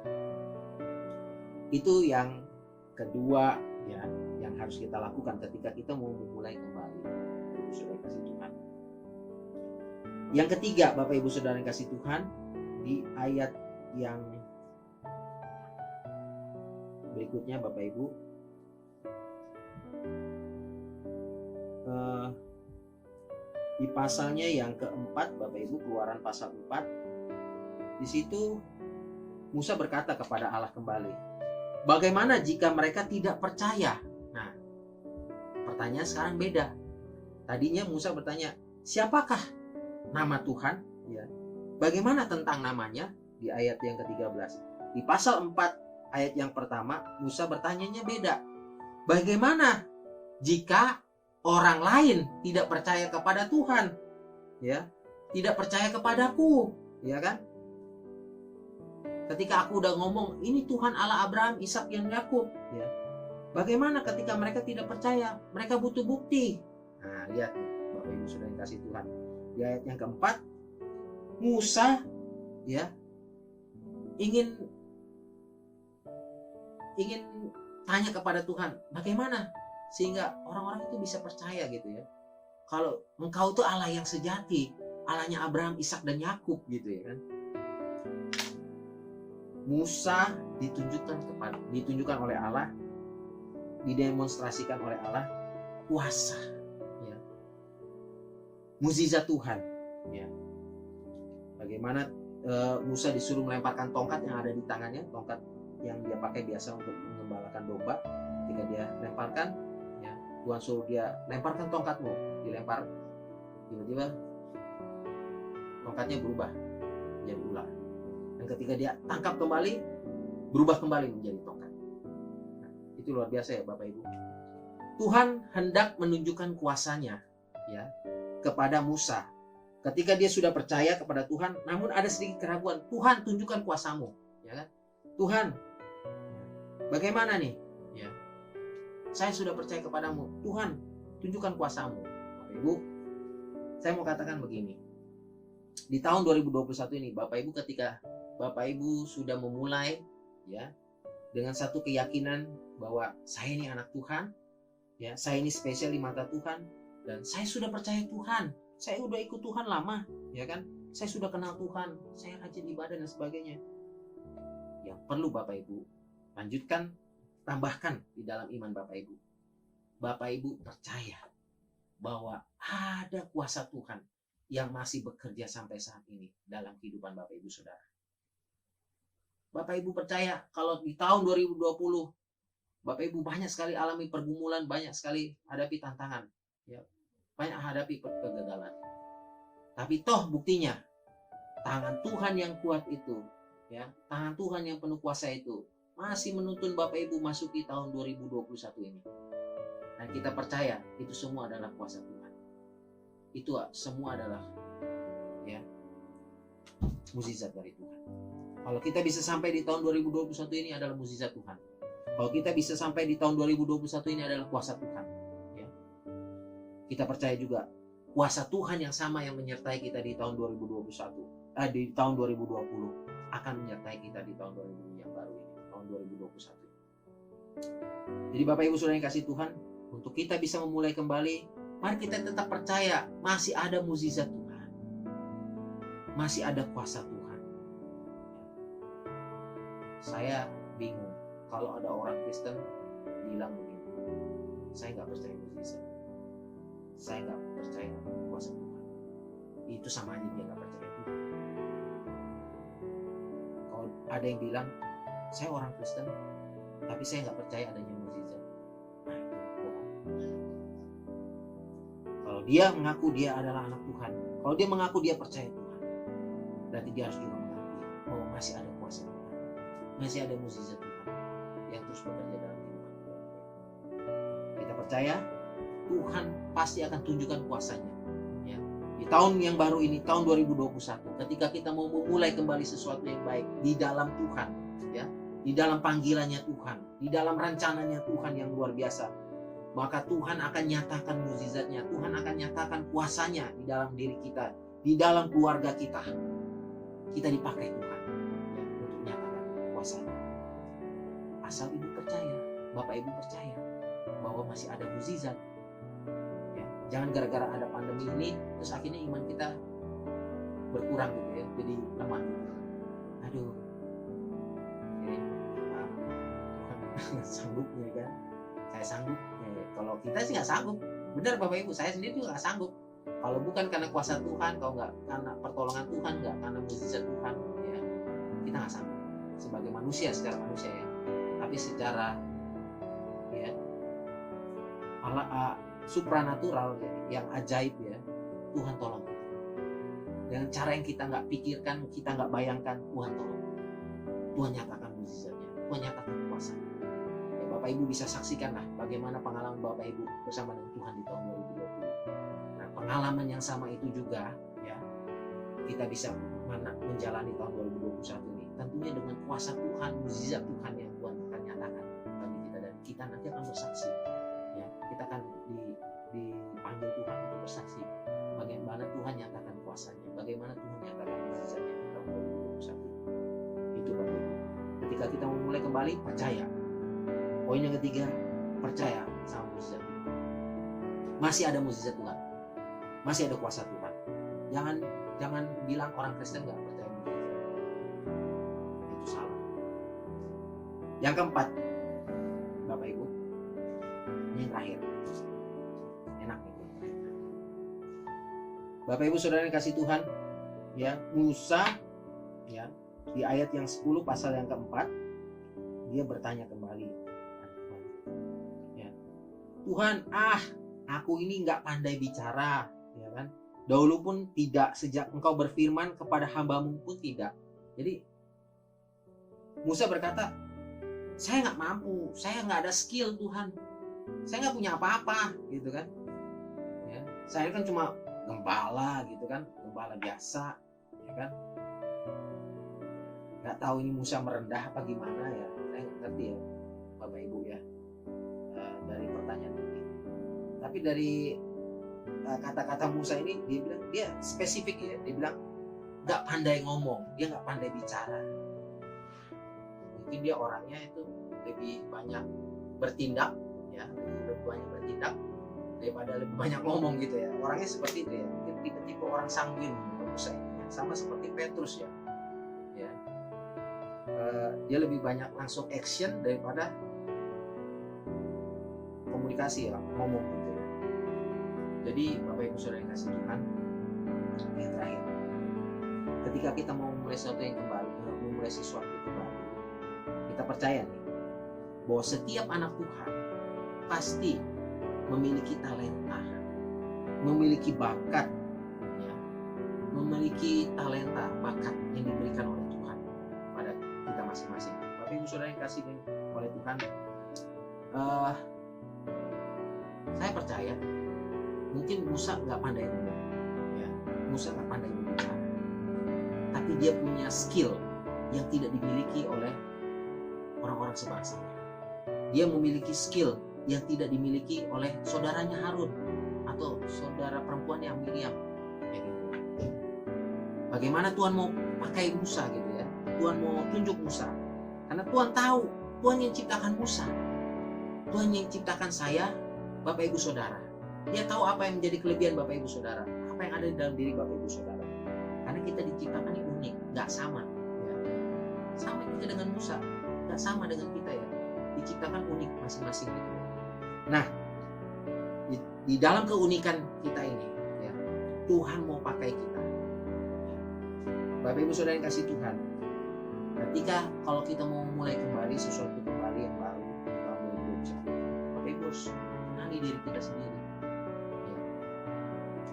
Itu yang kedua ya, yang harus kita lakukan ketika kita mau memulai kembali. Saudara kasih Tuhan. Yang ketiga, Bapak Ibu Saudara yang kasih Tuhan, di ayat yang berikutnya, Bapak Ibu, di pasalnya yang keempat, Bapak Ibu, Keluaran pasal 4, di situ Musa berkata kepada Allah kembali, bagaimana jika mereka tidak percaya? Nah, pertanyaan sekarang beda. Tadinya Musa bertanya, siapakah nama Tuhan? Ya. Bagaimana tentang namanya? Di ayat yang ke-13. Di pasal 4 ayat yang pertama, Musa bertanyanya beda. Bagaimana jika orang lain tidak percaya kepada Tuhan? Ya, tidak percaya kepadaku, ya kan? Ketika aku udah ngomong, ini Tuhan Allah Abraham, Ishak, dan Yakub, ya. Bagaimana ketika mereka tidak percaya? Mereka butuh bukti. Nah, lihat Bapak Ibu sudah dikasih Tuhan. Di ayat yang keempat, Musa ya ingin tanya kepada Tuhan, bagaimana sehingga orang-orang itu bisa percaya gitu ya. Kalau engkau itu Allah yang sejati, Allahnya Abraham, Ishak, dan Yakub gitu ya kan. Musa ditunjukkan oleh Allah, didemonstrasikan oleh Allah kuasa, ya. Mukjizat Tuhan, ya. Bagaimana Musa disuruh melemparkan tongkat yang ada di tangannya, tongkat yang dia pakai biasa untuk mengembalakan domba. Ketika dia lemparkan, ya, Tuhan suruh dia lemparkan tongkatmu, dilempar, tiba-tiba tongkatnya berubah menjadi ular. Dan ketika dia tangkap kembali, berubah kembali menjadi tongkat. Nah, itu luar biasa ya Bapak Ibu. Tuhan hendak menunjukkan kuasanya ya kepada Musa. Ketika dia sudah percaya kepada Tuhan, namun ada sedikit keraguan. Tuhan, tunjukkan kuasamu, ya kan? Tuhan, bagaimana nih? Ya, saya sudah percaya kepadamu. Tuhan, tunjukkan kuasamu. Bapak Ibu, saya mau katakan begini. Di tahun 2021 ini, Bapak Ibu, ketika Bapak Ibu sudah memulai, ya, dengan satu keyakinan bahwa saya ini anak Tuhan, ya, saya ini spesial di mata Tuhan, dan saya sudah percaya Tuhan. Saya udah ikut Tuhan lama, ya kan? Saya sudah kenal Tuhan, saya rajin ibadah dan sebagainya. Yang perlu Bapak Ibu lanjutkan, tambahkan di dalam iman Bapak Ibu. Bapak Ibu percaya bahwa ada kuasa Tuhan yang masih bekerja sampai saat ini dalam kehidupan Bapak Ibu Saudara. Bapak Ibu percaya kalau di tahun 2020 Bapak Ibu banyak sekali alami pergumulan, banyak sekali hadapi tantangan, ya. Banyak hadapi kegagalan. Tapi toh buktinya tangan Tuhan yang kuat itu, ya, tangan Tuhan yang penuh kuasa itu masih menuntun Bapak Ibu masuki tahun 2021 ini. Dan kita percaya itu semua adalah kuasa Tuhan. itu semua adalah ya mukjizat dari Tuhan. Kalau kita bisa sampai di tahun 2021 ini adalah mukjizat Tuhan. Kalau kita bisa sampai di tahun 2021 ini adalah kuasa Tuhan. Ya. Kita percaya juga kuasa Tuhan yang sama yang menyertai kita di tahun 2021, di tahun 2020 akan menyertai kita di tahun 2000 yang baru ini, tahun 2021. Jadi Bapak Ibu Saudara yang kasih Tuhan, untuk kita bisa memulai kembali, mari kita tetap percaya masih ada mukjizat Tuhan, masih ada kuasa Tuhan. Saya bingung kalau ada orang Kristen bilang begini, saya nggak percaya mukjizat, saya nggak percaya kuasa Tuhan. Itu sama aja dia nggak percaya Tuhan. Kalau ada yang bilang, saya orang Kristen, tapi saya nggak percaya adanya mukjizat, nah itu bohong. Kalau dia mengaku dia adalah anak Tuhan, kalau dia mengaku dia percaya Tuhan, berarti dia harus juga mengakui bahwa masih ada kuasa Tuhan, masih ada mukjizat Tuhan yang terus bekerja dalam kehidupan kita. Kita percaya Tuhan pasti akan tunjukkan kuasanya. Ya. Di tahun yang baru ini, tahun 2021, ketika kita mau memulai kembali sesuatu yang baik di dalam Tuhan, ya, di dalam panggilannya Tuhan, di dalam rencananya Tuhan yang luar biasa, maka Tuhan akan nyatakan mukjizatnya, Tuhan akan nyatakan kuasanya di dalam diri kita, di dalam keluarga kita. Kita dipakai Tuhan ya, untuk menyatakan kuasanya. Asal ibu percaya, bapak ibu percaya bahwa masih ada mukjizat. Ya, jangan gara-gara ada pandemi ini terus akhirnya iman kita berkurang gitu ya, jadi lemah. Aduh, jadi Tuhan sanggup ya kan? Saya sanggup. Ya, kalau kita sih nggak sanggup. Benar bapak ibu, saya sendiri juga nggak sanggup. Kalau bukan karena kuasa Tuhan, kalau nggak karena pertolongan Tuhan, nggak karena mukjizat Tuhan, ya kita nggak sanggup. Sebagai manusia, secara manusia ya. Tapi secara ya supranatural ya, yang ajaib ya, Tuhan tolong kita. Dengan cara yang kita nggak pikirkan, kita nggak bayangkan, Tuhan tolong. Tuhan nyatakan mukjizatnya, Tuhan nyatakan kuasanya. Ya, Bapak Ibu bisa saksikan lah bagaimana pengalaman Bapak Ibu bersama dengan Tuhan di tahun 2020. Nah, pengalaman yang sama itu juga ya kita bisa menjalani tahun 2021 ini. Tentunya dengan kuasa Tuhan, mukjizat Tuhan yang Tuhan akan nyatakan bagi kita, dan kita nanti akan bersaksi. Ya, kita akan dipanggil Tuhan untuk bersaksi bagaimana Tuhan nyatakan kuasanya, bagaimana Tuhan nyatakan mukjizatnya di tahun 2021. Itu Bapak Ibu. Ketika kita memulai kembali, percaya. Poin yang ketiga, percaya sama mukjizat Tuhan. Masih ada mukjizat Tuhan, masih ada kuasa Tuhan. Jangan bilang orang Kristen nggak percaya mukjizat. Itu salah. Yang keempat, Bapak Ibu, ini yang terakhir. Enak nih. Bapak Ibu Saudara yang kasih Tuhan, ya, Musa ya, di ayat yang 10 pasal yang keempat, dia bertanya kembali, ya, Tuhan, aku ini nggak pandai bicara, ya kan? Dahulu pun tidak, sejak Engkau berfirman kepada hamba-Mu pun tidak. Jadi Musa berkata, saya nggak mampu, saya nggak ada skill Tuhan, saya nggak punya apa-apa, gitu kan? Ya, saya kan cuma gembala, gitu kan, gembala biasa, ya kan? Nggak tahu ini Musa merendah apa gimana ya, saya nggak ngerti ya, Bapak Ibu ya, dari pertanyaan ini. Tapi dari kata-kata Musa ini, dia bilang, dia spesifik ya, dia bilang nggak pandai ngomong, dia nggak pandai bicara. Mungkin dia orangnya itu lebih banyak bertindak ya, lebih banyak bertindak daripada lebih banyak ngomong gitu ya. Orangnya seperti itu ya, mungkin tipe-tipe orang sanguin Musa ini, sama seperti Petrus ya. Ya, dia lebih banyak langsung action daripada komunikasi ya, ngomong gitu ya. Jadi Bapak Ibu Saudara yang kasih Tuhan, yang terakhir, ketika kita mau memulai sesuatu yang kembali, memulai sesuatu kembali, kita percaya nih bahwa setiap anak Tuhan pasti memiliki talenta, memiliki bakat, ya, memiliki talenta, bakat yang diberikan oleh Tuhan pada kita masing-masing. Bapak Ibu Saudara yang kasih oleh Tuhan, saya percaya mungkin Musa nggak pandai ngomong, Musa nggak pandai berbicara, tapi dia punya skill yang tidak dimiliki oleh orang-orang sebangsanya. Dia memiliki skill yang tidak dimiliki oleh saudaranya Harun atau saudara perempuannya Miriam. Bagaimana Tuhan mau pakai Musa gitu ya? Tuhan mau tunjuk Musa, karena Tuhan tahu, Tuhan yang ciptakan Musa, Tuhan yang ciptakan saya, Bapak Ibu Saudara. Dia tahu apa yang menjadi kelebihan Bapak Ibu Saudara, apa yang ada di dalam diri Bapak Ibu Saudara. Karena kita diciptakan ini unik, nggak sama. Ya. Sama juga dengan Musa, nggak sama dengan kita ya. Diciptakan unik masing-masing gitu. Nah, di dalam keunikan kita ini, ya, Tuhan mau pakai kita. Bapak Ibu Saudara yang kasih Tuhan, ketika kalau kita mau mulai kembali sesuatu kembali yang baru tahun 2021, Bapak Ibu harus kenali diri kita sendiri, ya.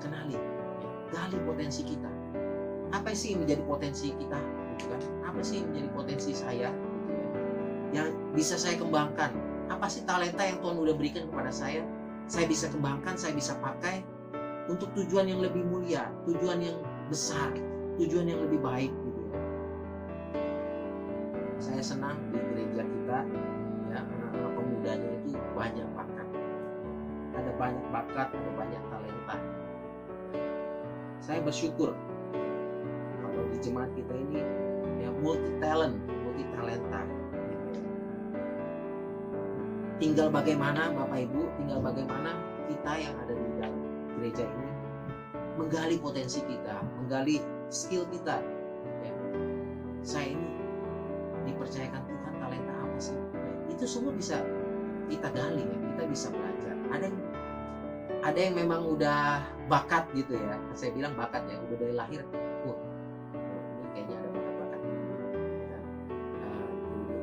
Kenali, ya. Gali potensi kita. Apa sih yang menjadi potensi kita, gitu kan? Apa sih yang menjadi potensi saya, gitu ya, yang bisa saya kembangkan? Apa sih talenta yang Tuhan udah berikan kepada saya bisa kembangkan, saya bisa pakai untuk tujuan yang lebih mulia, tujuan yang besar, tujuan yang lebih baik gitu ya. Saya senang di gereja kita ya, anak-anak pemudanya itu banyak bakat. Ada banyak bakat, ada banyak talenta. Saya bersyukur kalau di jemaat kita ini ya multi talent, multi talenta. Tinggal bagaimana Bapak Ibu, tinggal bagaimana kita yang ada di dalam gereja ini menggali potensi kita, menggali skill kita. Ya. Saya ini dipercayakan Tuhan talenta apa sih? Itu semua bisa kita gali ya, kita bisa belajar. Ada yang memang udah bakat gitu ya. Saya bilang bakat ya, udah dari lahir. Wah, ini kayaknya ada bakat-bakat ini.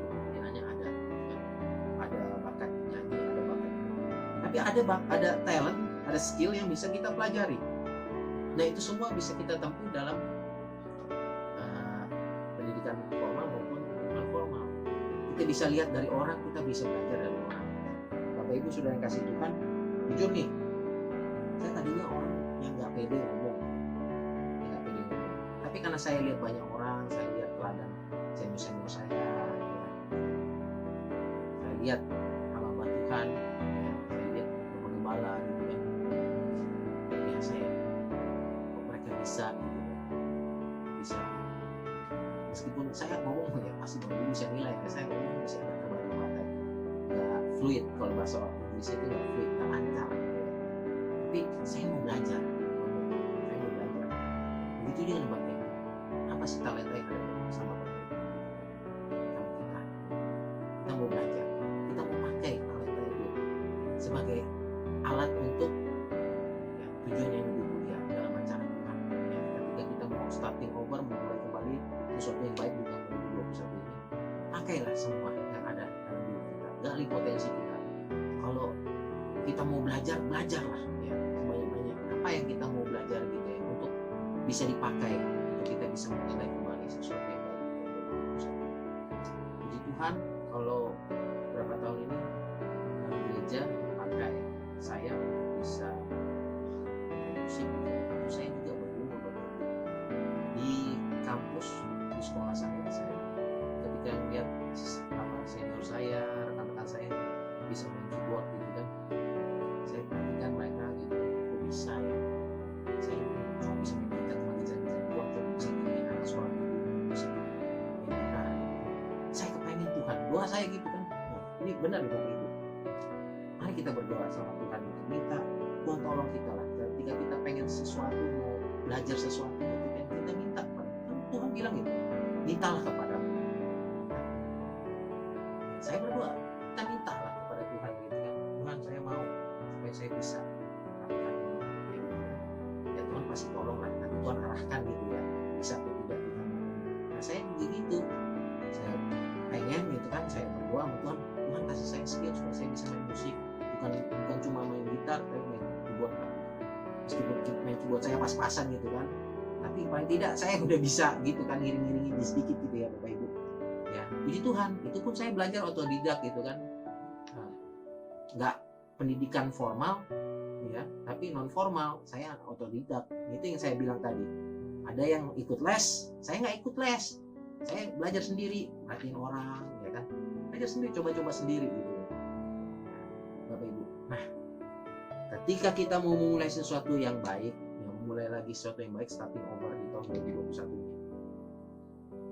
Kemungkinannya ada bakat nyanyi, ada bakat. Tapi ada talent, ada skill yang bisa kita pelajari. Nah itu semua bisa kita tempuh dalam pendidikan formal maupun non formal. Kita bisa lihat dari orang, kita bisa belajar dari orang. Bapak Ibu Saudara yang kasih Tuhan, jujur nih, saya tadinya orang yang nggak pede ngomong, tapi karena saya lihat banyak orang, saya lihat teladan senior saya lihat hamba Tuhan, saya lihat gembala gitu kan, ya saya mereka bisa gitu, bisa meskipun saya ngomong ya pasti belum bisa nilai, saya ngomong bisa ada terbata-bata, nggak fluid, kalau bahasa Indonesia itu nggak fluid, nggak lancar gitu ya. Tapi saya mau belajar, begitu juga dengan Bapak Ibu. Apa sih talenta yang ada sama Bapak Ibu? Kita mau belajar, kita mau pakai talenta itu sebagai alat untuk ya, tujuan yang lebih mulia dalam acara Tuhan. Ya, ketika kita mau starting over, memulai kembali sesuatu yang baik di tahun 2021 ini, pakailah semua yang ada dalam diri kita, gali potensi kita. Kalau kita mau belajar, belajarlah ya sebanyak-banyak apa yang kita mau belajar gitu ya, untuk bisa dipakai untuk kita bisa memulai kembali sesuatu yang baik di tahun 2021. Puji Tuhan, kalau berapa tahun ini dalam gereja pakai saya bisa musik, itu saya juga bergumul di kampus, di sekolah saya ketika melihat senior saya, rekan-rekan saya bisa main keyboard gitu kan, saya perhatikan mereka gitu, kok bisa ya, saya kok bisa main gitar, cuma bisa buat, kok bisa main alat suara gitu, bisa main gitar. Saya kepengen Tuhan, doa saya gitu kan, nah, ini benar Bapak Ibu, mari kita berdoa sama Tuhan untuk minta Tuhan tolong kita lah, ketika kita pengen sesuatu, mau belajar sesuatu, ketika kita minta, Tuhan bilang gitu, mintalah kepadamu. Saya berdoa, kita mintalah kepada Tuhan gitu kan, Tuhan saya mau supaya saya bisa lakukan ini, ya Tuhan pasti tolong lah, nanti Tuhan arahkan gitu ya, bisa atau tidak kita. Nah saya begitu, saya pengen gitu kan, saya berdoa Tuhan kasih saya skill supaya saya bisa main musik, bukan cuma main gitar, tapi main keyboard kan. Meskipun main keyboard saya pas-pasan gitu kan, tapi paling tidak saya udah bisa gitu kan, ngiring-ngiringin sedikit gitu ya Bapak Ibu ya. Puji Tuhan, itu pun saya belajar otodidak gitu kan, nggak pendidikan formal, ya, tapi non formal. Saya otodidak. Itu yang saya bilang tadi. Ada yang ikut les, saya nggak ikut les. Saya belajar sendiri, perhatiin orang, ya kan. Belajar sendiri, coba-coba sendiri gitu. Bapak Ibu. Nah, ketika kita mau memulai sesuatu yang baik, memulai lagi sesuatu yang baik, starting over di tahun 2021 ini.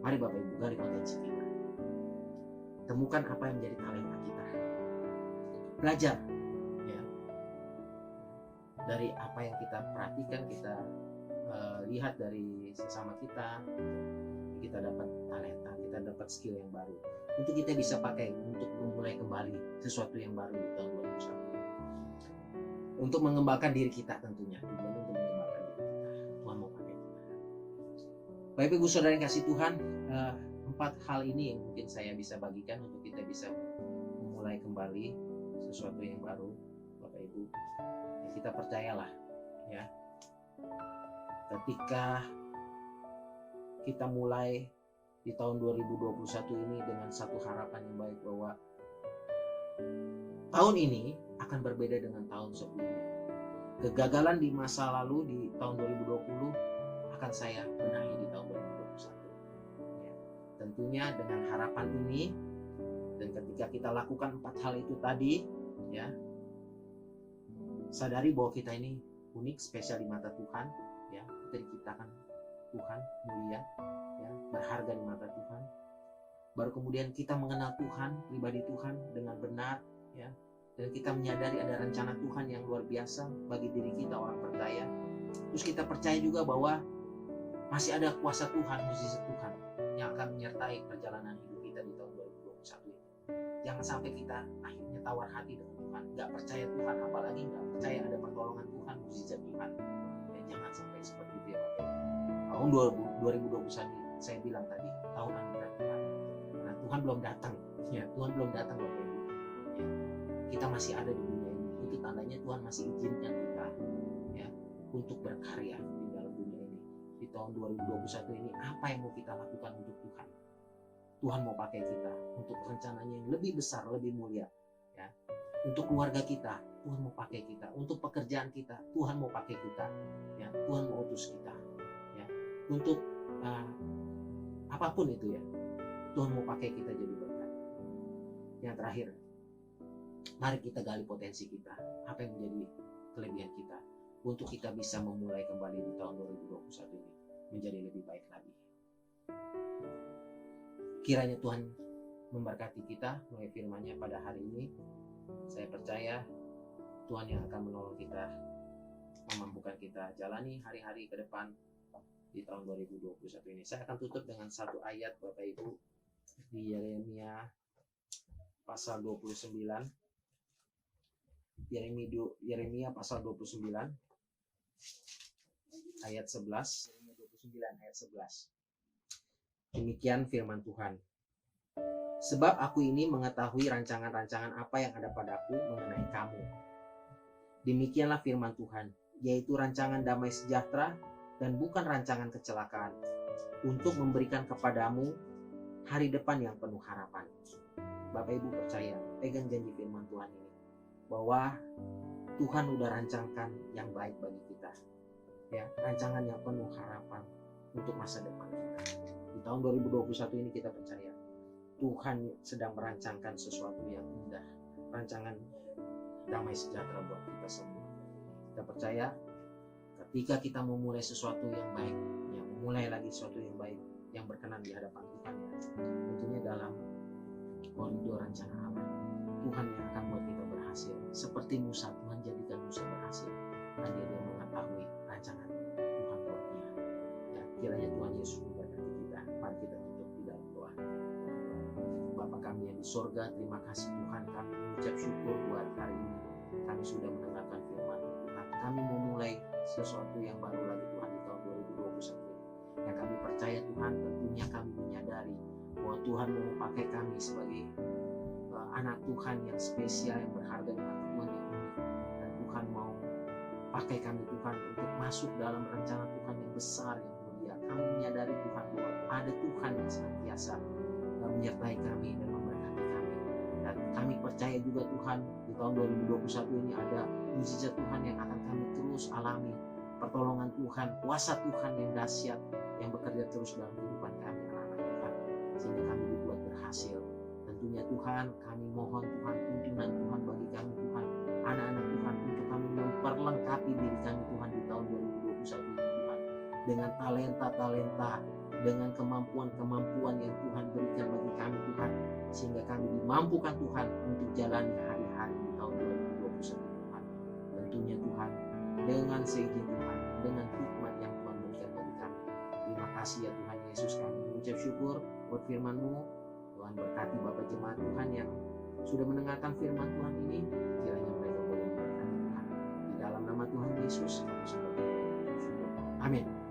Mari Bapak Ibu, gali potensi kita. Temukan apa yang menjadi talenta kita. Belajar, ya, dari apa yang kita perhatikan, kita lihat dari sesama kita dapat talenta, kita dapat skill yang baru untuk kita bisa pakai untuk memulai kembali sesuatu yang baru di tahun 2021. Untuk mengembangkan diri kita tentunya, tujuan untuk mengembangkan diri kita. Tuhan mau pakai kita. Bapak Ibu Saudara yang kasih Tuhan, 4 hal ini yang mungkin saya bisa bagikan untuk kita bisa memulai kembali sesuatu yang baru, Bapak Ibu. Ya, kita percayalah, ya. Ketika kita mulai di tahun 2021 ini dengan satu harapan yang baik bahwa tahun ini akan berbeda dengan tahun sebelumnya. Kegagalan di masa lalu di tahun 2020 akan saya benahi di tahun 2021. Ya, tentunya dengan harapan ini, dan ketika kita lakukan 4 hal itu tadi, ya, sadari bahwa kita ini unik, spesial di mata Tuhan, ya, kita diciptakan Tuhan, mulia, ya, berharga di mata Tuhan. Baru kemudian kita mengenal Tuhan, pribadi Tuhan dengan benar, ya, dan kita menyadari ada rencana Tuhan yang luar biasa bagi diri kita orang percaya. Terus kita percaya juga bahwa masih ada kuasa Tuhan, mukjizat Tuhan yang akan menyertai perjalanan hidup kita di tahun 2021 ini. Jangan sampai kita akhirnya tawar hati dengan Tuhan, nggak percaya Tuhan, apalagi nggak percaya ada pertolongan Tuhan, mukjizat Tuhan. Ya, jangan sampai seperti itu ya Bapak. Tahun 2021 saya bilang tadi tahun anugerah Tuhan. Nah, Tuhan belum datang, ya, Tuhan belum datang Bapak Ibu. Ya, kita masih ada di dunia ini. Itu tandanya Tuhan masih izinkan kita, ya, untuk berkarya di dalam dunia ini. Di tahun 2021 ini apa yang mau kita lakukan untuk Tuhan? Tuhan mau pakai kita untuk rencananya yang lebih besar, lebih mulia, ya. Untuk keluarga kita, Tuhan mau pakai kita. Untuk pekerjaan kita, Tuhan mau pakai kita, ya. Tuhan mau utus kita, ya. Untuk apapun itu, ya, Tuhan mau pakai kita jadi berkat. Yang terakhir, mari kita gali potensi kita, apa yang menjadi kelebihan kita, untuk kita bisa memulai kembali di tahun 2021 ini menjadi lebih baik lagi. Kiranya Tuhan memberkati kita melalui firman-Nya pada hari ini. Saya percaya Tuhan yang akan menolong kita, memampukan kita jalani hari-hari ke depan di tahun 2021 ini. Saya akan tutup dengan satu ayat Bapak Ibu di Yeremia pasal 29. Yeremia pasal 29 ayat 11. Yeremia 29 ayat 11. Demikian firman Tuhan. Sebab aku ini mengetahui rancangan-rancangan apa yang ada padaku mengenai kamu. Demikianlah firman Tuhan, yaitu rancangan damai sejahtera dan bukan rancangan kecelakaan, untuk memberikan kepadamu hari depan yang penuh harapan. Bapak Ibu percaya, pegang janji firman Tuhan ini, bahwa Tuhan udah rancangkan yang baik bagi kita, ya, rancangan yang penuh harapan untuk masa depan kita. Di tahun 2021 ini kita percaya Tuhan sedang merancangkan sesuatu yang indah, rancangan damai sejahtera buat kita semua. Kita percaya ketika kita memulai sesuatu yang baik, yang memulai lagi sesuatu yang baik, yang berkenan di hadapan Tuhan, ya, tentunya dalam koridor rencana Allah, Tuhan yang akan buat kita berhasil. Seperti Musa, Tuhan jadikan Musa berhasil karena dia mengetahui rancangan Tuhan buat dia. Ya, kiranya Tuhan Yesus memberkati kita. Mari kita tutup di dalam doa. Bapa kami yang di sorga, terima kasih Tuhan, kami mengucap syukur buat hari ini. Kami sudah mendengarkan firman Tuhan. Kami mau mulai sesuatu yang baru lagi Tuhan di tahun 2021 ini. Yang kami percaya Tuhan, tentunya kami menyadari bahwa Tuhan mau pakai kami sebagai anak Tuhan yang spesial, yang berharga di mata Tuhan, yang unik. Dan Tuhan mau pakai kami Tuhan untuk masuk dalam rencana Tuhan yang besar, yang mulia. Kami menyadari Tuhan bahwa ada Tuhan yang senantiasa menyertai kami dan memberkati kami. Dan kami percaya juga Tuhan, di tahun 2021 ini ada mujizat Tuhan yang akan kami terus alami. Pertolongan Tuhan, kuasa Tuhan yang dahsyat, yang bekerja terus dalam kehidupan kami anak-anak Tuhan, sehingga kami dibuat berhasil. Tentunya Tuhan, kami mohon Tuhan, tuntunan Tuhan bagi kami Tuhan, anak-anak Tuhan, untuk kami memperlengkapi diri kami Tuhan di tahun 2021 ini Tuhan, dengan talenta-talenta, dengan kemampuan-kemampuan yang Tuhan berikan bagi kami Tuhan, sehingga kami dimampukan Tuhan untuk jalani hari-hari di tahun 2021 Tuhan. Tentunya Tuhan, dengan seizin Tuhan, dengan hikmat yang Tuhan berikan bagi kami. Terima kasih ya Tuhan Yesus, kami mengucap syukur buat firman-Mu. Tuhan berkati Bapak jemaat Tuhan yang sudah mendengarkan firman Tuhan ini, kiranya mereka boleh memberkati Tuhan. Di dalam nama Tuhan Yesus, kami sudah bersyukur. Amin.